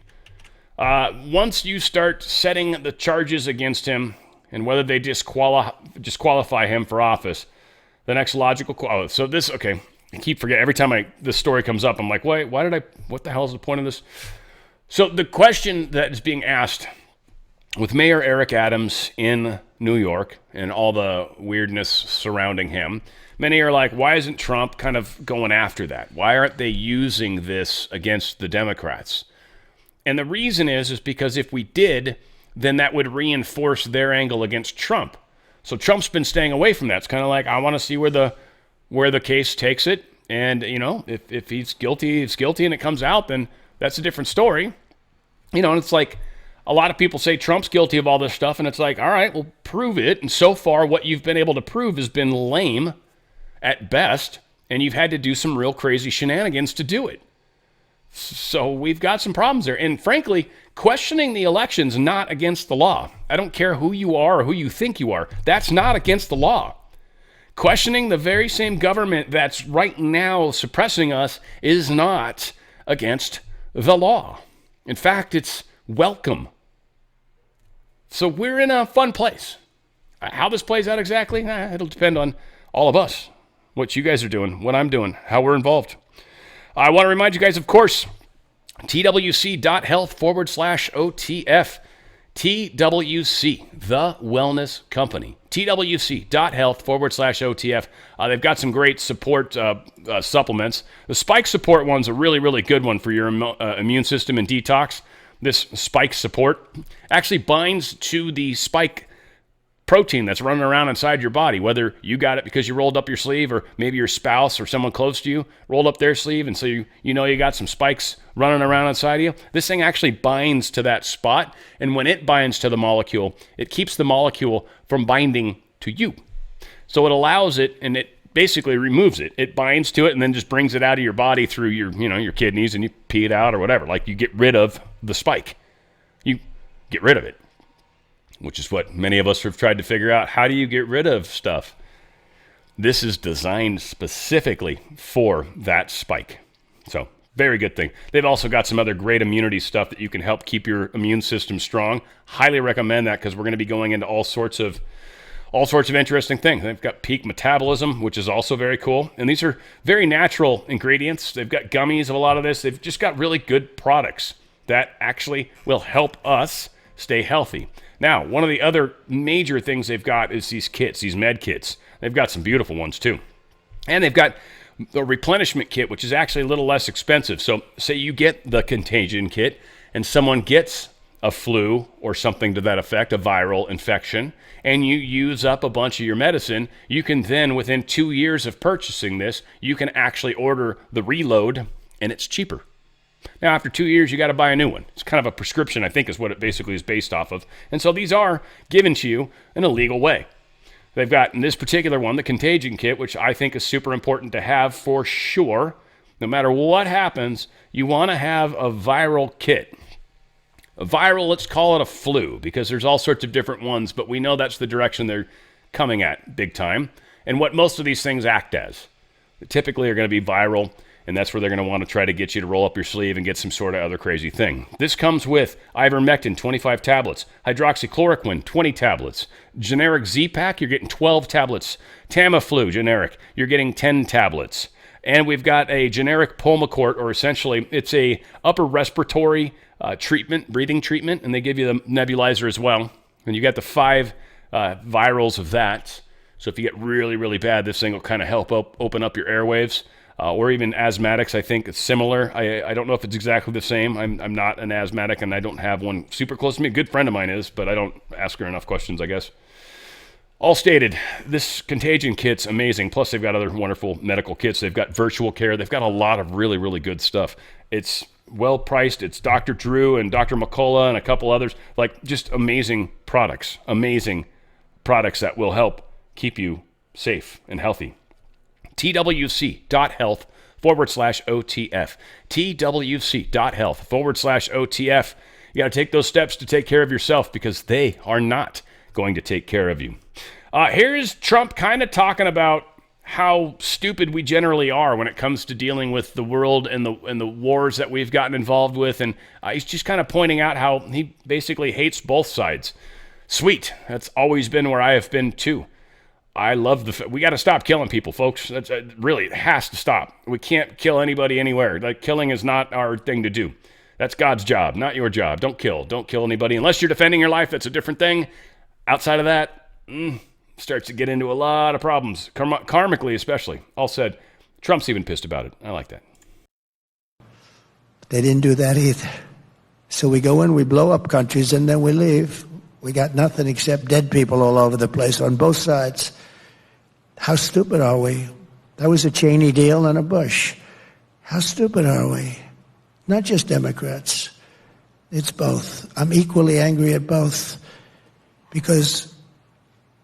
Once you start setting the charges against him and whether they disqualify him for office, the next logical... I keep forgetting. Every time this story comes up, I'm like, wait, what the hell is the point of this? So the question that is being asked with Mayor Eric Adams in New York and all the weirdness surrounding him, many are like, why isn't Trump kind of going after that? Why aren't they using this against the Democrats? And the reason is because if we did, then that would reinforce their angle against Trump. So Trump's been staying away from that. It's kind of like, I want to see where the case takes it. And, if he's guilty, and it comes out, then that's a different story. And it's like a lot of people say Trump's guilty of all this stuff. And it's like, all right, well, prove it. And so far, what you've been able to prove has been lame at best. And you've had to do some real crazy shenanigans to do it. So we've got some problems there. And frankly, questioning the election's not against the law. I don't care who you are or who you think you are. That's not against the law. Questioning the very same government that's right now suppressing us is not against the law. In fact, it's welcome. So we're in a fun place. How this plays out exactly, it'll depend on all of us. What you guys are doing, what I'm doing, how we're involved. I want to remind you guys, of course, twc.health/OTF. TWC, the wellness company. TWC.health/OTF. They've got some great support supplements. The Spike Support one's a really, really good one for your immune system and detox. This Spike Support actually binds to the Spike protein that's running around inside your body, whether you got it because you rolled up your sleeve or maybe your spouse or someone close to you rolled up their sleeve, and so you know you got some spikes running around inside of you. This thing actually binds to that spot, and when it binds to the molecule, it keeps the molecule from binding to you. So it allows it, and it basically removes it. It binds to it and then just brings it out of your body through your kidneys, and you pee it out or whatever. Like, you get rid of the spike. You get rid of it, which is what many of us have tried to figure out. How do you get rid of stuff? This is designed specifically for that spike. So, very good thing. They've also got some other great immunity stuff that you can help keep your immune system strong. Highly recommend that, because we're going to be going into all sorts of interesting things. They've got peak metabolism, which is also very cool. And these are very natural ingredients. They've got gummies of a lot of this. They've just got really good products that actually will help us stay healthy. Now, one of the other major things they've got is these kits, these med kits. They've got some beautiful ones too. And they've got the replenishment kit, which is actually a little less expensive. So say you get the contagion kit and someone gets a flu or something to that effect, a viral infection, and you use up a bunch of your medicine, you can then, within 2 years of purchasing this, you can actually order the reload, and it's cheaper. Now, after 2 years, you got to buy a new one. It's kind of a prescription, I think, is what it basically is based off of. And so these are given to you in a legal way. They've got, in this particular one, the contagion kit, which I think is super important to have for sure. No matter what happens, you want to have a viral kit. A viral, let's call it a flu, because there's all sorts of different ones, but we know that's the direction they're coming at big time. And what most of these things act as. They typically are going to be viral, and that's where they're going to want to try to get you to roll up your sleeve and get some sort of other crazy thing. This comes with ivermectin, 25 tablets, hydroxychloroquine, 20 tablets, generic Z-Pack, you're getting 12 tablets, Tamiflu, generic, you're getting 10 tablets. And we've got a generic Pulmicort, or essentially it's a upper respiratory treatment, breathing treatment, and they give you the nebulizer as well. And you got the 5 virals of that. So if you get really, really bad, this thing will kind of help open up your airwaves. Or even asthmatics, I think it's similar. I don't know if it's exactly the same. I'm not an asthmatic, and I don't have one super close to me. A good friend of mine is, but I don't ask her enough questions, I guess. All stated, this contagion kit's amazing. Plus, they've got other wonderful medical kits. They've got virtual care. They've got a lot of really, really good stuff. It's well priced. It's Dr. Drew and Dr. McCullough and a couple others. Like, just amazing products. Amazing products that will help keep you safe and healthy. TWC.health/OTF. TWC.health/OTF. You got to take those steps to take care of yourself, because they are not going to take care of you. Here's Trump kind of talking about how stupid we generally are when it comes to dealing with the world and the wars that we've gotten involved with. And he's just kind of pointing out how he basically hates both sides. Sweet. That's always been where I have been too. I love we got to stop killing people, folks. That's really, it has to stop. We can't kill anybody anywhere. Like, killing is not our thing to do. That's God's job, not your job. Don't kill anybody unless you're defending your life. That's a different thing. Outside of that, starts to get into a lot of problems, karmically especially. All said, Trump's even pissed about it. I like that. They didn't do that either. So we go in, we blow up countries, and then we leave. We got nothing except dead people all over the place on both sides. How stupid are we? That was a Cheney deal and a Bush. How stupid are we? Not just Democrats. It's both. I'm equally angry at both, because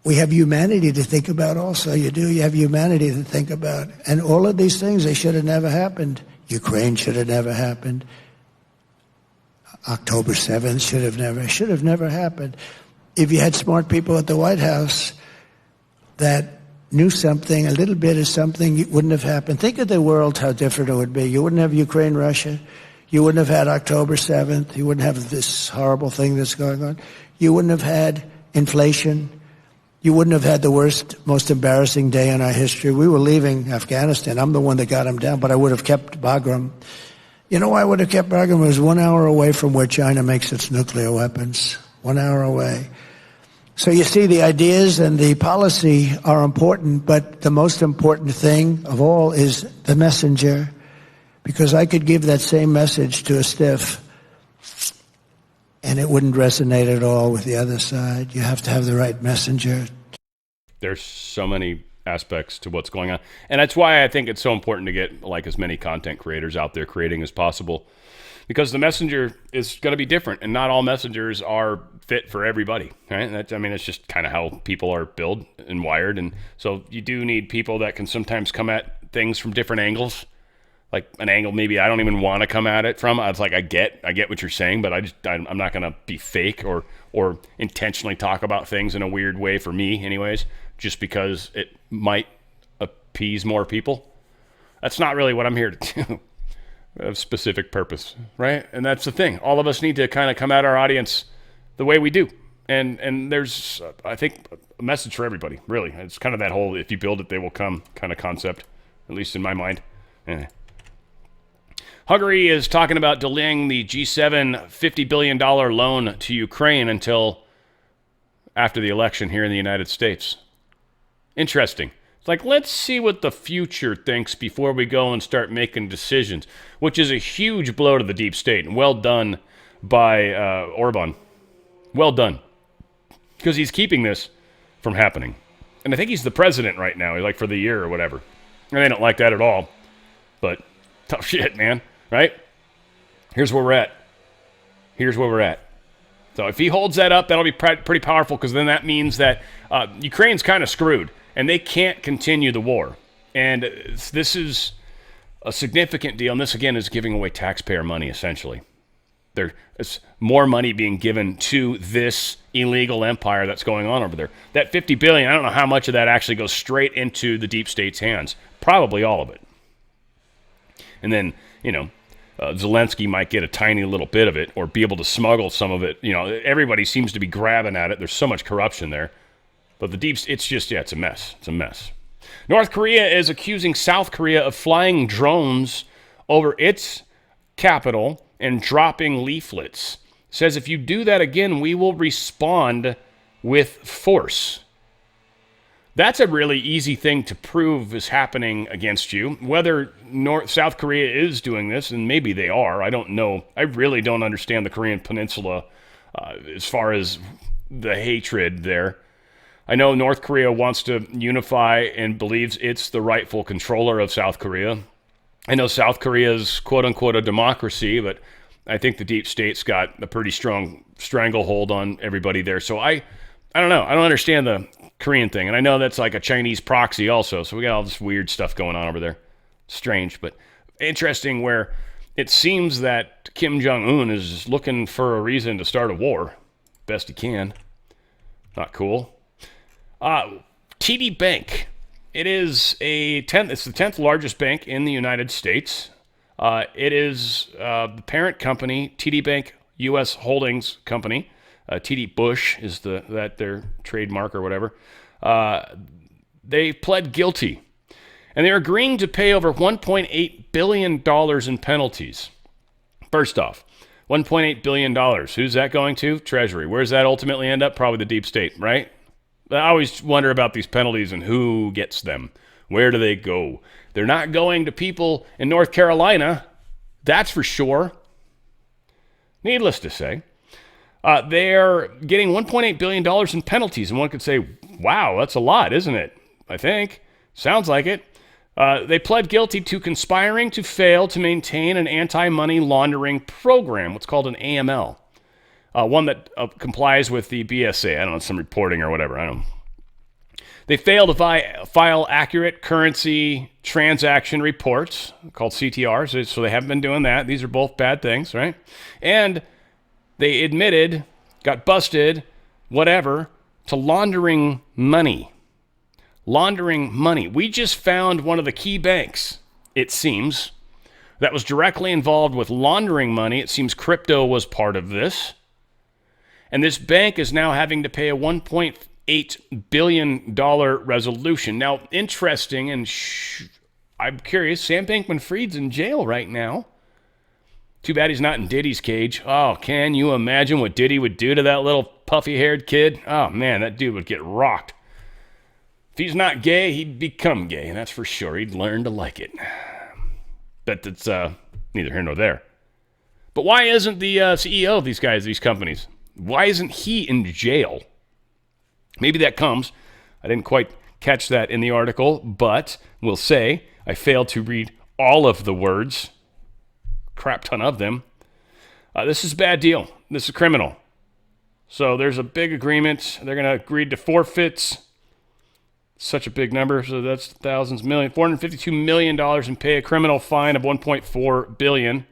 we have humanity to think about also. You do. You have humanity to think about. And all of these things, they should have never happened. Ukraine should have never happened. October 7th should have never happened. If you had smart people at the White House that knew something, a little bit of something, it wouldn't have happened. Think of the world, how different it would be. You wouldn't have Ukraine, Russia. You wouldn't have had October 7th. You wouldn't have this horrible thing that's going on. You wouldn't have had inflation. You wouldn't have had the worst, most embarrassing day in our history. We were leaving Afghanistan. I'm the one that got him down, but I would have kept Bagram. You know why I would have kept Bagram? It was 1 hour away from where China makes its nuclear weapons. 1 hour away. So you see, the ideas and the policy are important, but the most important thing of all is the messenger. Because I could give that same message to a stiff, and it wouldn't resonate at all with the other side. You have to have the right messenger. There's so many aspects to what's going on. And that's why I think it's so important to get like as many content creators out there creating as possible, because the messenger is going to be different, and not all messengers are fit for everybody, right? It's just kind of how people are built and wired. And so you do need people that can sometimes come at things from different angles, like an angle maybe I don't even want to come at it from. It's like I get what you're saying, but I'm not going to be fake or intentionally talk about things in a weird way for me anyways, just because it might appease more people. That's not really what I'm here to do. Of specific purpose, right? And that's the thing. All of us need to kind of come at our audience the way we do. And there's, I think, a message for everybody, really. It's kind of that whole if you build it, they will come kind of concept, at least in my mind. Hungary is talking about delaying the G7 $50 billion loan to Ukraine until after the election here in the United States. Interesting. It's like, let's see what the future thinks before we go and start making decisions, which is a huge blow to the deep state. And well done by Orban. Well done. Because he's keeping this from happening. And I think he's the president right now, like for the year or whatever. And they don't like that at all. But tough shit, man. Right? Here's where we're at. So if he holds that up, that'll be pretty powerful, because then that means that Ukraine's kind of screwed. And they can't continue the war. And this is a significant deal. And this, again, is giving away taxpayer money, essentially. There's more money being given to this illegal empire that's going on over there. That $50 billion, I don't know how much of that actually goes straight into the deep state's hands. Probably all of it. And then, Zelensky might get a tiny little bit of it, or be able to smuggle some of it. Everybody seems to be grabbing at it. There's so much corruption there. But the deep, it's a mess. It's a mess. North Korea is accusing South Korea of flying drones over its capital and dropping leaflets. Says if you do that again, we will respond with force. That's a really easy thing to prove is happening against you. Whether South Korea is doing this, and maybe they are, I don't know. I really don't understand the Korean Peninsula as far as the hatred there. I know North Korea wants to unify and believes it's the rightful controller of South Korea. I know South Korea is quote-unquote a democracy, but I think the deep state's got a pretty strong stranglehold on everybody there. So I don't know. I don't understand the Korean thing. And I know that's like a Chinese proxy also. So we got all this weird stuff going on over there. Strange, but interesting, where it seems that Kim Jong-un is looking for a reason to start a war. Best he can. Not cool. TD Bank. It is it's the 10th largest bank in the United States. It is the parent company, TD Bank U.S. Holdings Company. TD Bush is their trademark or whatever. They pled guilty, and they're agreeing to pay over $1.8 billion in penalties. First off, $1.8 billion. Who's that going to? Treasury. Where does that ultimately end up? Probably the deep state, right? I always wonder about these penalties and who gets them. Where do they go? They're not going to people in North Carolina. That's for sure. Needless to say, they're getting $1.8 billion in penalties. And one could say, wow, that's a lot, isn't it? I think. Sounds like it. They pled guilty to conspiring to fail to maintain an anti-money laundering program, what's called an AML. One that complies with the BSA. I don't know, some reporting or whatever. I don't know. They failed to file accurate currency transaction reports, called CTRs, so they haven't been doing that. These are both bad things, right? And they admitted, got busted, whatever, to laundering money. Laundering money. We just found one of the key banks, it seems, that was directly involved with laundering money. It seems crypto was part of this. And this bank is now having to pay a $1.8 billion resolution. Now, interesting, and I'm curious, Sam Bankman-Fried's in jail right now. Too bad he's not in Diddy's cage. Oh, can you imagine what Diddy would do to that little puffy-haired kid? Oh, man, that dude would get rocked. If he's not gay, he'd become gay, and that's for sure. He'd learn to like it. But it's neither here nor there. But why isn't the CEO of these guys, these companies, why isn't he in jail? Maybe that comes. I didn't quite catch that in the article, but we'll say I failed to read all of the words. Crap ton of them. This is a bad deal. This is criminal. So there's a big agreement. They're going to agree to forfeits. Such a big number. So that's thousands, million, $452 million and pay a criminal fine of $1.4 billion.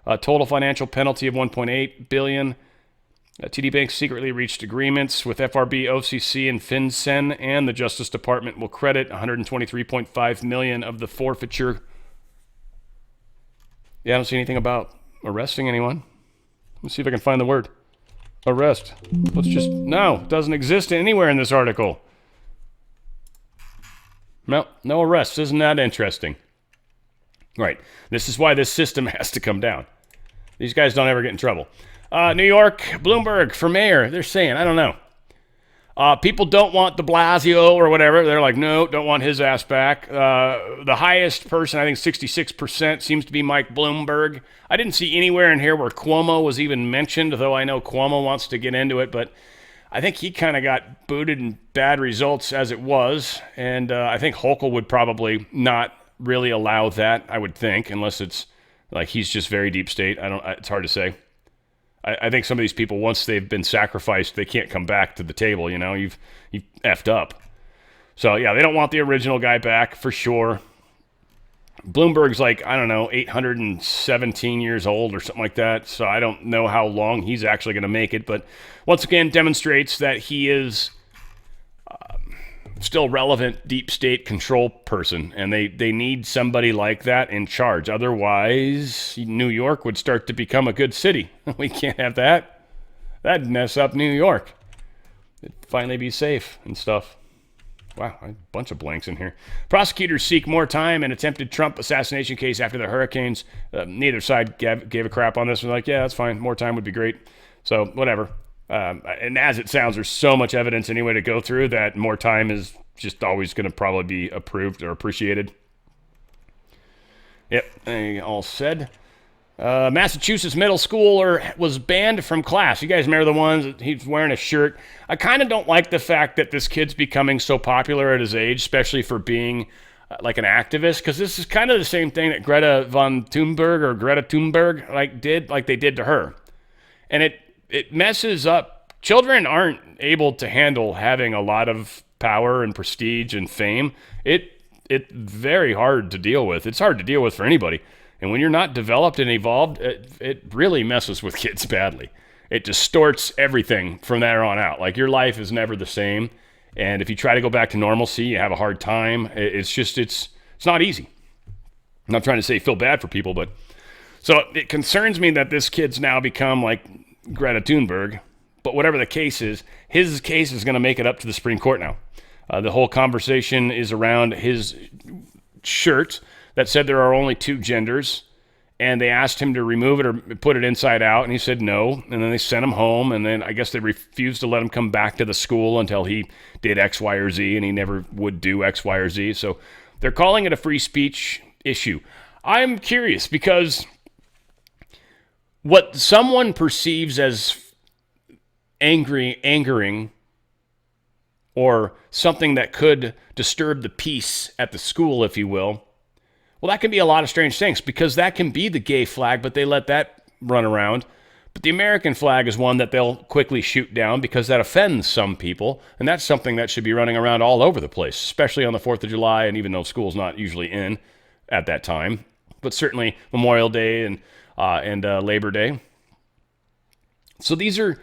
A total financial penalty of $1.8 billion. TD Bank secretly reached agreements with FRB, OCC, and FinCEN, and the Justice Department will credit $123.5 million of the forfeiture. Yeah, I don't see anything about arresting anyone. Let's see if I can find the word. Arrest. No, it doesn't exist anywhere in this article. No arrests. Isn't that interesting? Right. This is why this system has to come down. These guys don't ever get in trouble. New York, Bloomberg for mayor. They're saying, I don't know. People don't want de Blasio or whatever. They're like, no, don't want his ass back. The highest person, I think 66%, seems to be Mike Bloomberg. I didn't see anywhere in here where Cuomo was even mentioned, though I know Cuomo wants to get into it, but I think he kind of got booted in bad results as it was, and I think Hochul would probably not really allow that, I would think, unless it's like he's just very deep state. It's hard to say. I think some of these people, once they've been sacrificed, they can't come back to the table, you know? You've effed up. So, yeah, they don't want the original guy back, for sure. Bloomberg's like, I don't know, 817 years old or something like that, so I don't know how long he's actually going to make it, but once again demonstrates that he is still relevant deep state control person, and they need somebody like that in charge. Otherwise, New York would start to become a good city. We can't have that. That'd mess up New York. It'd finally be safe and stuff. Wow, a bunch of blanks in here. Prosecutors seek more time in attempted Trump assassination case after the hurricanes. Neither side gave a crap on this. They're like, yeah, that's fine. More time would be great. So, whatever. And as it sounds, there's so much evidence anyway to go through that more time is just always going to probably be approved or appreciated. Yep, all said. Massachusetts middle schooler was banned from class. You guys remember the ones that he's wearing a shirt? I kind of don't like the fact that this kid's becoming so popular at his age, especially for being like an activist, because this is kind of the same thing that Greta Thunberg like they did to her. And it messes up. Children aren't able to handle having a lot of power and prestige and fame. It's very hard to deal with. It's hard to deal with for anybody. And when you're not developed and evolved, it really messes with kids badly. It distorts everything from there on out. Like, your life is never the same. And if you try to go back to normalcy, you have a hard time. It's not easy. I'm not trying to say feel bad for people, but so it concerns me that this kid's now become like Greta Thunberg. But whatever the case is, his case is going to make it up to the Supreme Court now. The whole conversation is around his shirt that said there are only two genders, and they asked him to remove it or put it inside out, and he said no, and then they sent him home, and then I guess they refused to let him come back to the school until he did X, Y, or Z, and he never would do X, Y, or Z. So they're calling it a free speech issue. I'm curious because what someone perceives as angering or something that could disturb the peace at the school, if you will, well, that can be a lot of strange things, because that can be the gay flag, but they let that run around. But the American flag is one that they'll quickly shoot down because that offends some people, and that's something that should be running around all over the place, especially on the 4th of July, and even though school's not usually in at that time, but certainly Memorial Day and Labor Day. So these are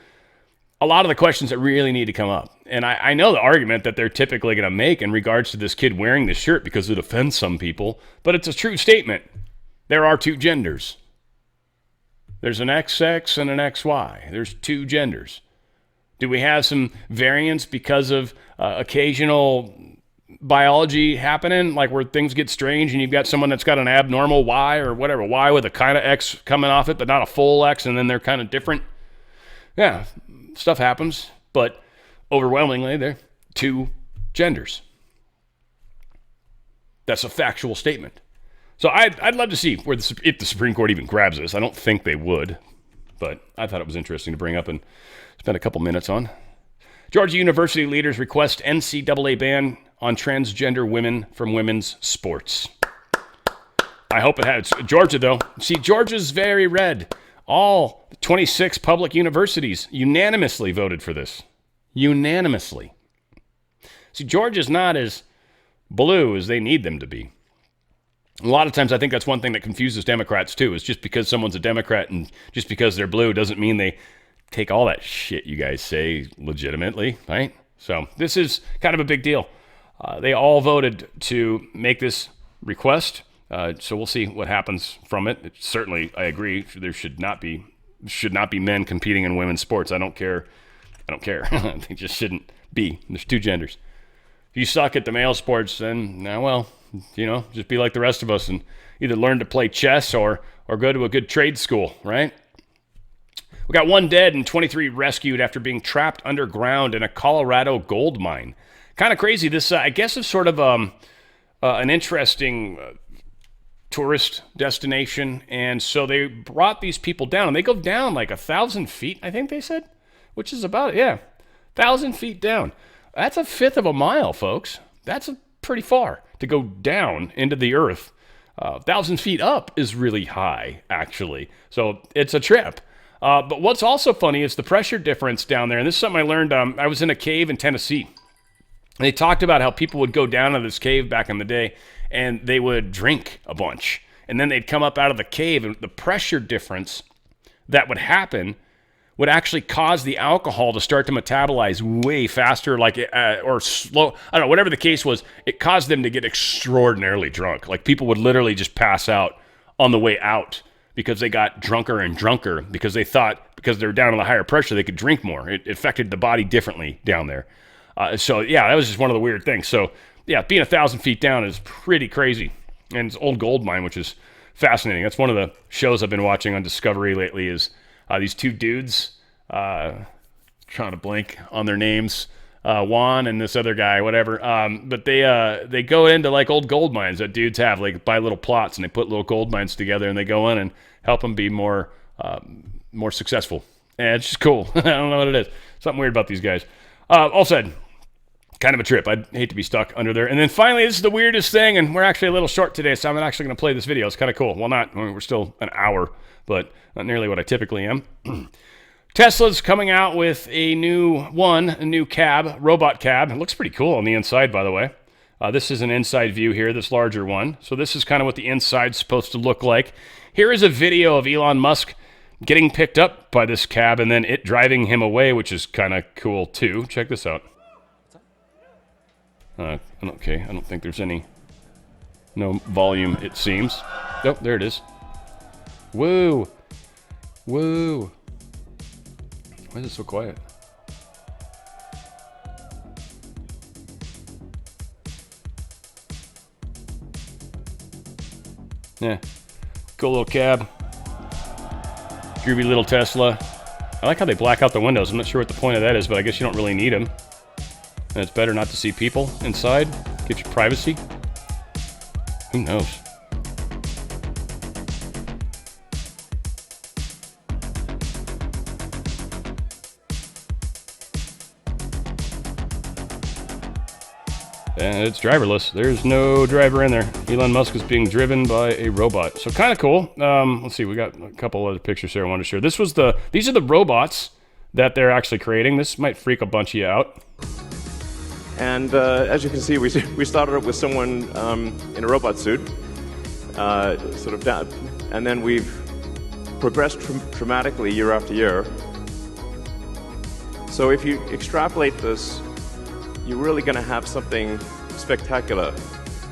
a lot of the questions that really need to come up. And I know the argument that they're typically going to make in regards to this kid wearing this shirt because it offends some people, but it's a true statement. There are two genders. There's an XX and an XY. There's two genders. Do we have some variance because of occasional biology happening, like where things get strange and you've got someone that's got an abnormal Y or whatever, Y with a kind of X coming off it, but not a full X, and then they're kind of different? Yeah, stuff happens, but overwhelmingly, they're two genders. That's a factual statement. So I'd love to see if the Supreme Court even grabs this. I don't think they would, but I thought it was interesting to bring up and spend a couple minutes on. Georgia University leaders request NCAA ban on transgender women from women's sports. I hope it has. Georgia, though. See, Georgia's very red. All 26 public universities unanimously voted for this. Unanimously. See, Georgia's not as blue as they need them to be. A lot of times I think that's one thing that confuses Democrats too, is just because someone's a Democrat and just because they're blue doesn't mean they take all that shit you guys say legitimately, right? So this is kind of a big deal. They all voted to make this request, so we'll see what happens from it. Certainly, I agree, there should not be men competing in women's sports. I don't care. They just shouldn't be. There's two genders. If you suck at the male sports, then, just be like the rest of us and either learn to play chess or go to a good trade school, right? We got 1 dead and 23 rescued after being trapped underground in a Colorado gold mine. Kind of crazy. This, I guess, is sort of an interesting tourist destination. And so they brought these people down, and they go down like 1,000 feet, I think they said, which is about, 1,000 feet down. That's a fifth of a mile, folks. That's pretty far to go down into the earth. 1,000 feet up is really high, actually. So it's a trip. But what's also funny is the pressure difference down there. And this is something I learned. I was in a cave in Tennessee. And they talked about how people would go down to this cave back in the day and they would drink a bunch. And then they'd come up out of the cave, and the pressure difference that would happen would actually cause the alcohol to start to metabolize way faster, or slow. I don't know, whatever the case was, it caused them to get extraordinarily drunk. Like people would literally just pass out on the way out because they got drunker and drunker because they thought because they're down on the higher pressure, they could drink more. It affected the body differently down there. That was just one of the weird things. So being 1,000 feet down is pretty crazy. And it's old gold mine, which is fascinating. That's one of the shows I've been watching on Discovery lately is these two dudes, trying to blank on their names, Juan and this other guy, whatever. But they go into like old gold mines that dudes have, like buy little plots and they put little gold mines together and they go in and help them be more successful. And it's just cool. I don't know what it is. Something weird about these guys. All said, kind of a trip. I'd hate to be stuck under there. And then finally, this is the weirdest thing, and we're actually a little short today, so I'm actually going to play this video. It's kind of cool. Well, we're still an hour, but not nearly what I typically am. Tesla's coming out with a new cab, robot cab. It looks pretty cool on the inside, by the way. This is an inside view here, this larger one. So this is kind of what the inside's supposed to look like. Here is a video of Elon Musk getting picked up by this cab and then it driving him away, which is kind of cool too. Check this out. Okay, I don't think there's no volume, it seems. Oh, there it is. Whoa. Whoa. Why is it so quiet? Yeah, cool little cab. Groovy little Tesla. I like how they black out the windows. I'm not sure what the point of that is, but I guess you don't really need them. And it's better not to see people inside. Gives you privacy. Who knows? And it's driverless. There's no driver in there. Elon Musk is being driven by a robot. So kind of cool. Let's see. We got a couple other pictures here I wanted to share. These are the robots that they're actually creating. This might freak a bunch of you out. And as you can see, we started up with someone in a robot suit, sort of down, and then we've progressed dramatically year after year. So if you extrapolate this, you're really going to have something spectacular,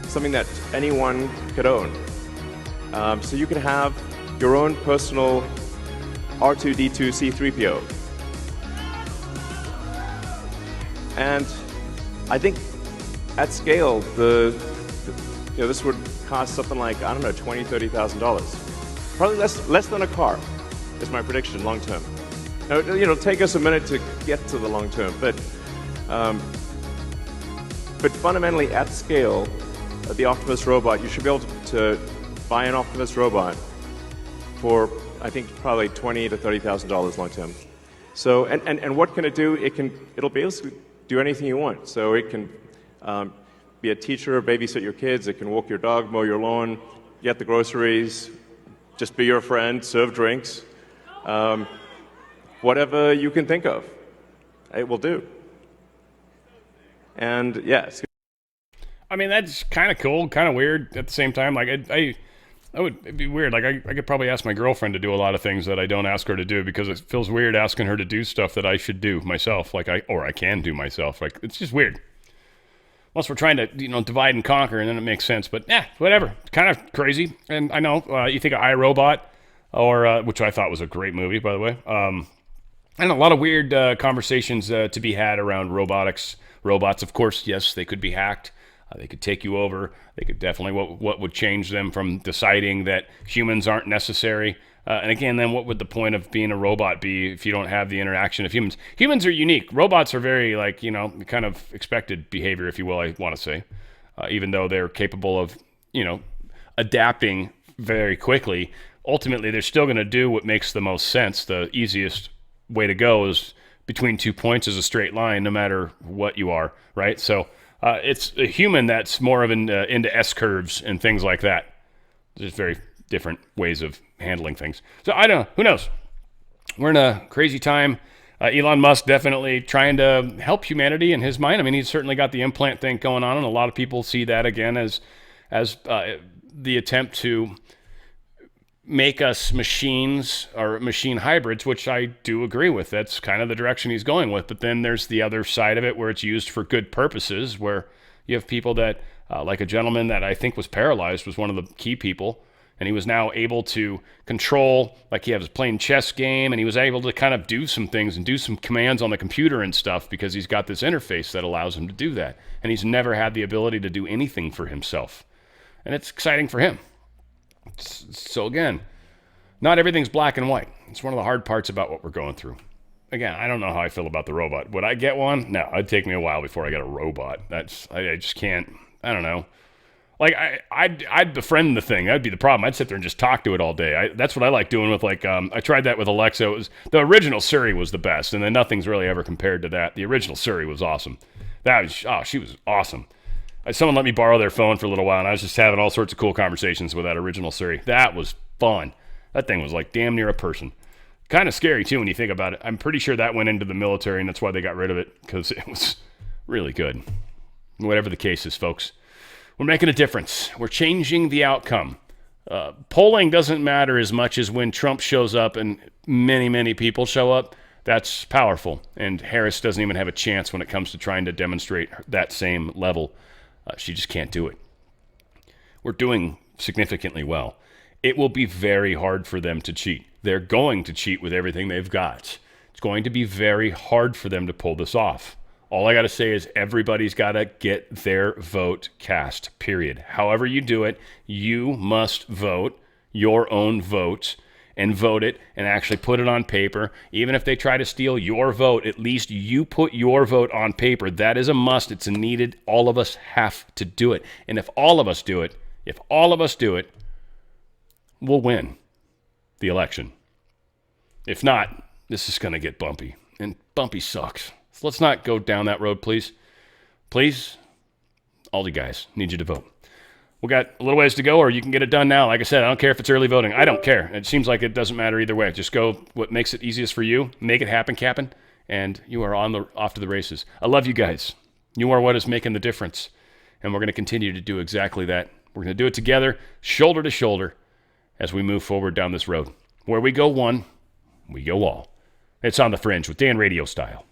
something that anyone could own. So you could have your own personal R2-D2 C-3PO. And I think at scale, this would cost something like, I don't know, $20,000, $30,000. Probably less than a car, is my prediction, long term. Now, it'll take us a minute to get to the long term, but fundamentally at scale, the Optimus robot, you should be able to buy an Optimus robot for, I think, probably $20,000 to $30,000 long term. So, and what can it do? It'll basically do anything you want. So it can be a teacher, babysit your kids. It can walk your dog, mow your lawn, get the groceries, just be your friend, serve drinks. Whatever you can think of, it will do. And yes. I mean, that's kind of cool, kind of weird at the same time. Like, it'd be weird. Like, I could probably ask my girlfriend to do a lot of things that I don't ask her to do because it feels weird asking her to do stuff that I should do myself. Like, I can do myself. Like, it's just weird. Unless we're trying to, divide and conquer, and then it makes sense. But, whatever. It's kind of crazy. And I know you think of iRobot, or which I thought was a great movie, by the way. And a lot of weird conversations to be had around robotics. Robots, of course, yes, they could be hacked. They could take you over. They could definitely, what would change them from deciding that humans aren't necessary? And again, then what would the point of being a robot be if you don't have the interaction of humans? Humans are unique. Robots are very, kind of expected behavior, if you will, I want to say. Even though they're capable of, adapting very quickly, ultimately they're still going to do what makes the most sense. The easiest way to go is between 2 points is a straight line, no matter what you are, right? So it's a human that's more of into S-curves and things like that. Just very different ways of handling things. So I don't know. Who knows? We're in a crazy time. Elon Musk definitely trying to help humanity in his mind. I mean, he's certainly got the implant thing going on, and a lot of people see that again as the attempt to make us machines or machine hybrids, which I do agree with. That's kind of the direction he's going with. But then there's the other side of it where it's used for good purposes, where you have people that, like a gentleman that I think was paralyzed, was one of the key people, and he was now able to control, like he was playing chess game, and he was able to kind of do some things and do some commands on the computer and stuff because he's got this interface that allows him to do that. And he's never had the ability to do anything for himself. And it's exciting for him. So again, not everything's black and white. It's one of the hard parts about what we're going through. Again, I don't know how I feel about the robot. Would I get one? No, it'd take me a while before I got a robot. I just can't. I don't know. Like I'd befriend the thing. That'd be the problem. I'd sit there and just talk to it all day. That's what I like doing with I tried that with Alexa. It was the original Siri was the best, and then nothing's really ever compared to that. The original Siri was awesome. She was awesome. Someone let me borrow their phone for a little while, and I was just having all sorts of cool conversations with that original Siri. That was fun. That thing was like damn near a person. Kind of scary, too, when you think about it. I'm pretty sure that went into the military, and that's why they got rid of it, because it was really good. Whatever the case is, folks, we're making a difference. We're changing the outcome. Polling doesn't matter as much as when Trump shows up and many, many people show up. That's powerful, and Harris doesn't even have a chance when it comes to trying to demonstrate that same level. She just can't do it. We're doing significantly well. It will be very hard for them to cheat. They're going to cheat with everything they've got. It's going to be very hard for them to pull this off. All I got to say is everybody's got to get their vote cast, period. However you do it, you must vote your own vote and vote it and actually put it on paper. Even if they try to steal your vote, at least you put your vote on paper. That is a must. It's a needed. All of us have to do it. And if all of us do it, we'll win the election. If not, this is going to get bumpy. And bumpy sucks. So let's not go down that road, please. Please, all you guys, need you to vote. We got a little ways to go, or you can get it done now. Like I said, I don't care if it's early voting. I don't care. It seems like it doesn't matter either way. Just go what makes it easiest for you. Make it happen, Captain, and you are off to the races. I love you guys. You are what is making the difference, and we're going to continue to do exactly that. We're going to do it together, shoulder to shoulder, as we move forward down this road. Where we go one, we go all. It's on the Fringe with Dan Radio Style.